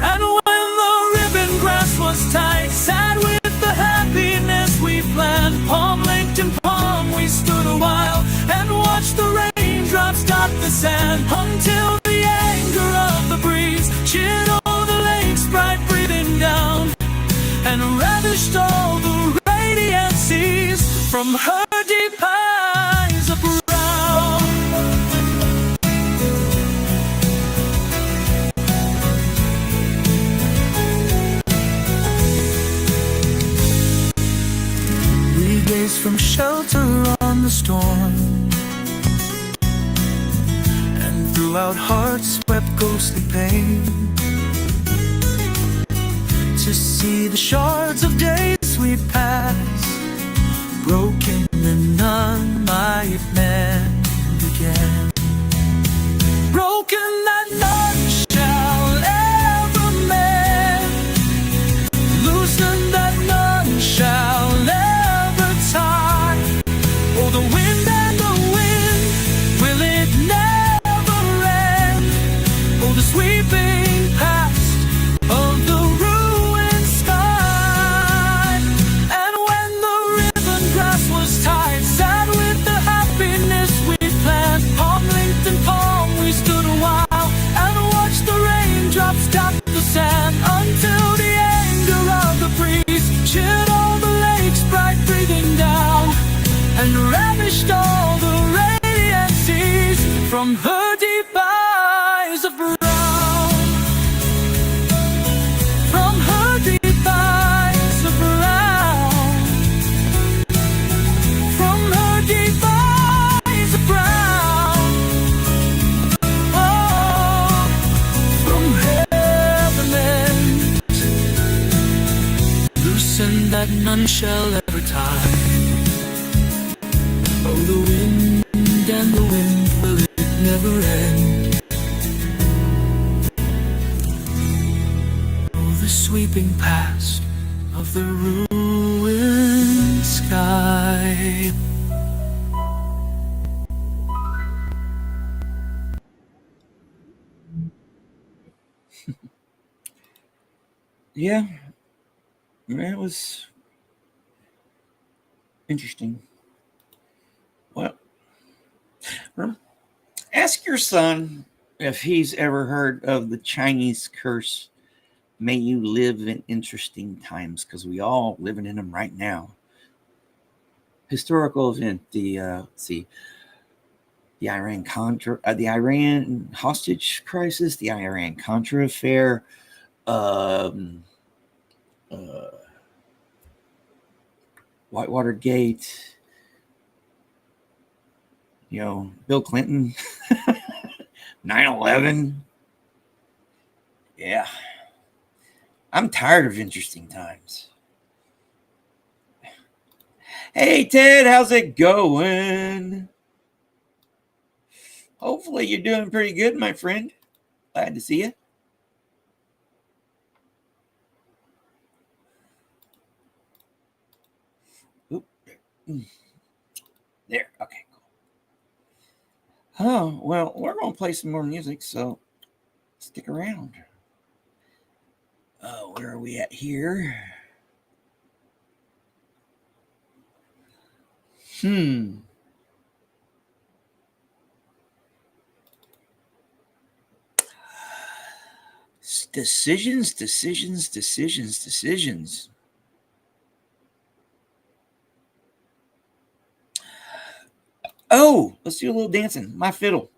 And when the ribbon grass was tight, sad with the happiness we planned, palm linked in palm we stood a while and watched the raindrops dot the sand, until the anger of the breeze chilled all the lake's bright breathing down and ravished all the radiant seas from her deep eyes of brown. We gazed from shelter on the storm, and throughout hearts swept ghostly pain, to see the shards of days we passed, broken and none might mend again. Broken that none shall ever mend, loosened that none shall ever tie. Oh, the wind and the wind, will it never end? Oh, the sweeping past of the ruined sky. And when the ribbon grass was tied, sad with the happiness we planned, palm linked in palm we stood a while and watched the raindrops dot the sand, until the anger of the breeze chilled all the lake's bright breathing down and ravished all the radiant seas from her deep eyes of brown. From her deep eyes of brown. From her deep eyes of brown. Oh, from heaven loosen that none shall ever tie. Oh, the wind and the wind, will it never end? Oh, the sweeping past of the ruined sky. Yeah, it was interesting. Well, ask your son if he's ever heard of the Chinese curse, may you live in interesting times, because we all living in them right now. Historical event, the Iran hostage crisis, the Iran Contra affair, Whitewater Gate, Bill Clinton, 9/11. Yeah. I'm tired of interesting times. Hey, Ted, how's it going? Hopefully you're doing pretty good, my friend. Glad to see you. Oop. There. Okay, cool. Oh, well, we're going to play some more music, so stick around. Where are we at here? Decisions. Oh, let's do a little dancing. My fiddle.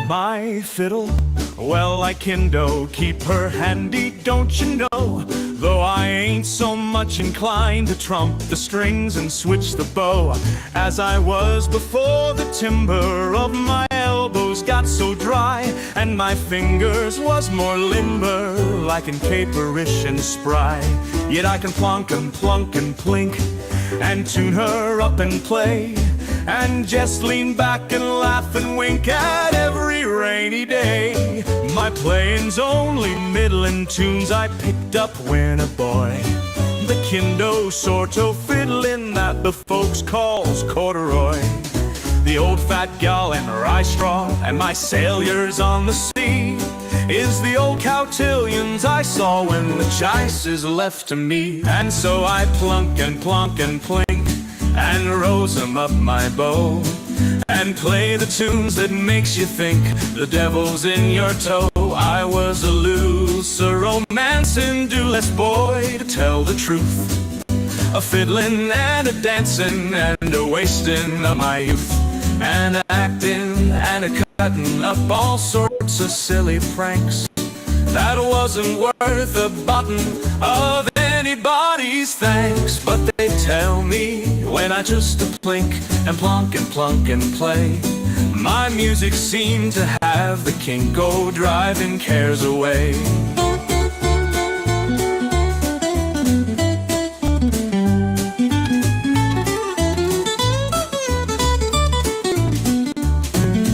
My fiddle, well, I can keep her handy, don't you know? Though I ain't so much inclined to trump the strings and switch the bow, as I was before the timber of my elbows got so dry, and my fingers was more limber, like in caperish and spry. Yet I can plonk and plunk and plink, and tune her up and play, and just lean back and laugh and wink at every rainy day. My playing's only middlin' tunes I picked up when a boy, the kendo sorto fiddlin' that the folks calls corduroy. The old fat gal and rye straw and my sailors on the sea is the old cotillions I saw when the chice is left to me. And so I plunk and plonk and plink and rose 'em up my bow, and play the tunes that makes you think the devil's in your toe. I was a loose, a romancing, do-less boy, to tell the truth, a fiddling and a dancing and a wasting of my youth, and a acting and a cutting up all sorts of silly pranks that wasn't worth a button of anybody's thanks. But they tell me when I just plink and plonk and plunk and play, my music seemed to have the kink, go driving cares away.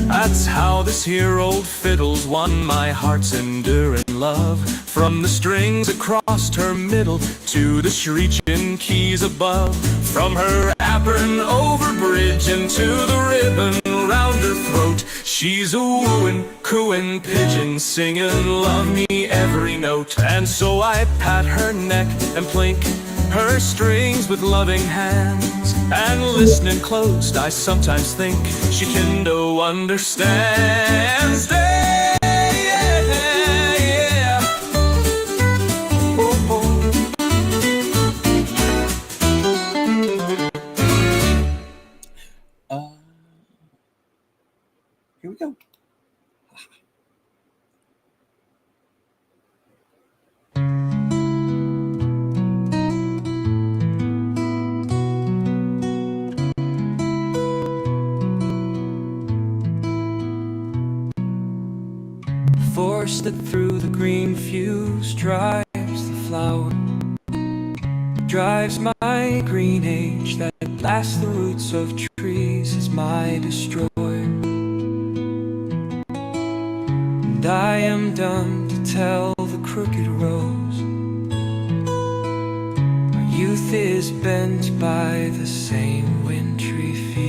That's how this here old fiddle's won my heart's enduring love, from the strings across her middle to the screeching keys above, from her apron over bridge and to the ribbon round her throat. She's a wooing, cooing pigeon singing love me every note. And so I pat her neck and plink her strings with loving hands, and listening close I sometimes think she kendo understands. Yeah, yeah. Oh, oh. Here we go. Force that through the green fuse drives the flower, drives my green age that blasts the roots of trees is my destroyer. And I am done to tell the crooked rose, our youth is bent by the same wintry fever.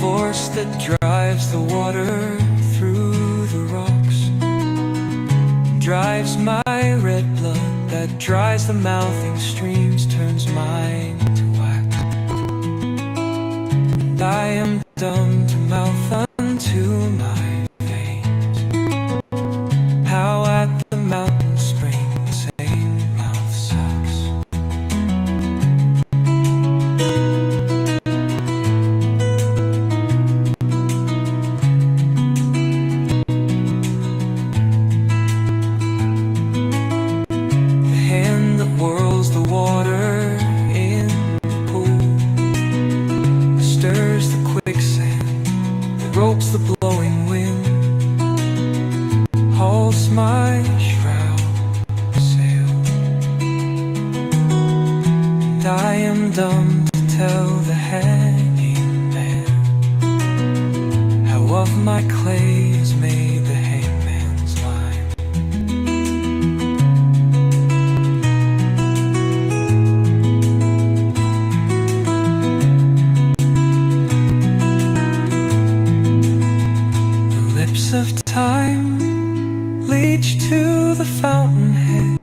Force that drives the water through the rocks, drives my red blood that dries the mouthing streams, turns mine to wax. And I am dumb to mouth unto my veins how at the mountain spring the same mouth sucks. I am dumb to tell the hanging man how of my clay is made the hangman's line. The lips of time leach to the fountainhead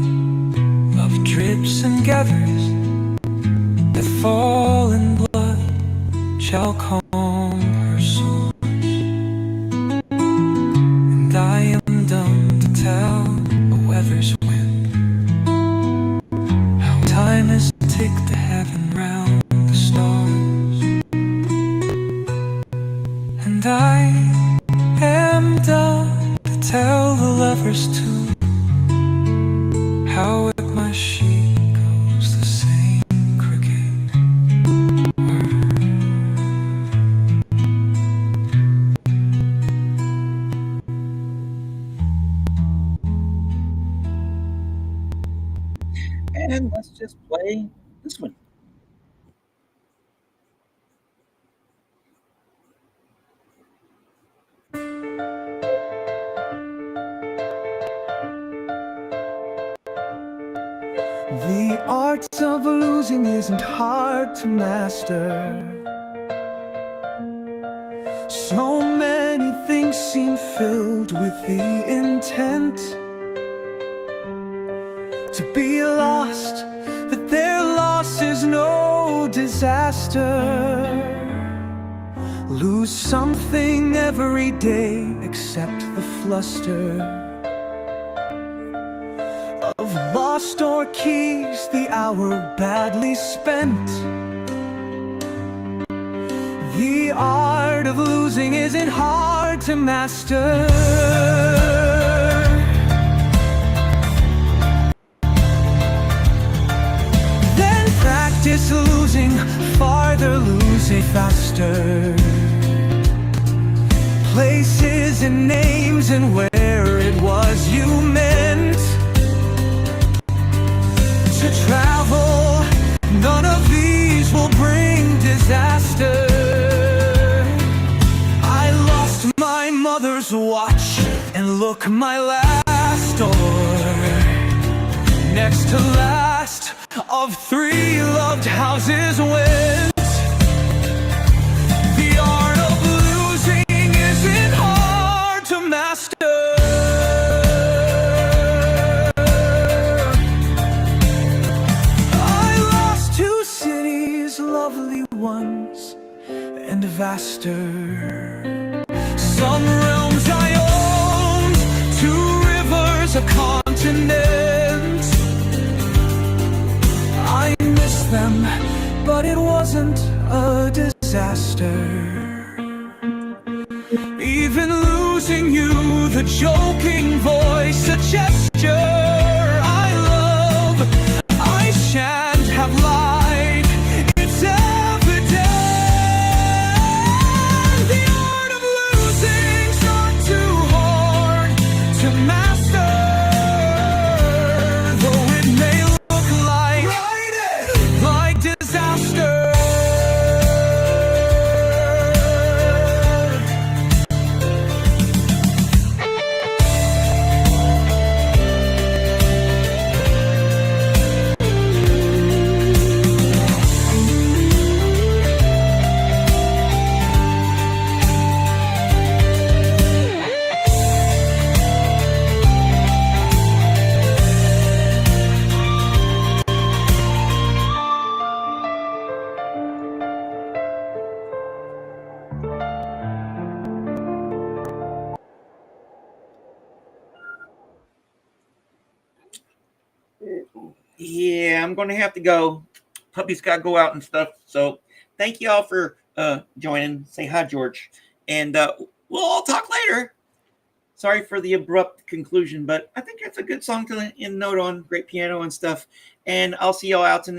of drips and gathers that fall in blood shall calm her soul. And I am dumb to tell a weather's wind how time has ticked the heaven round the stars. And I am dumb to tell the lovers too how at my sheet goes the same cricket word. And let's just play this one. The art of losing isn't hard to master. So many things seem filled with the intent to be lost, that their loss is no disaster. Lose something every day except the fluster of lost door keys, the hour badly spent. The art of losing isn't hard to master. Then practice losing farther, losing faster. Places and names and where it was you meant to travel, none of these will bring disaster. I lost my mother's watch, and look, my last door, next to last of 3 loved houses went. The art of losing isn't hard to master. Lovely ones and vaster. Some realms I owned, 2 rivers, a continent. I miss them, but it wasn't a disaster. Even losing you, the joking voice, a gesture I love, I shan't have lied. Yeah, I'm going to have to go. Puppy's got to go out and stuff. So thank you all for joining. Say hi, George. And we'll all talk later. Sorry for the abrupt conclusion, but I think that's a good song to end note on. Great piano and stuff. And I'll see y'all out in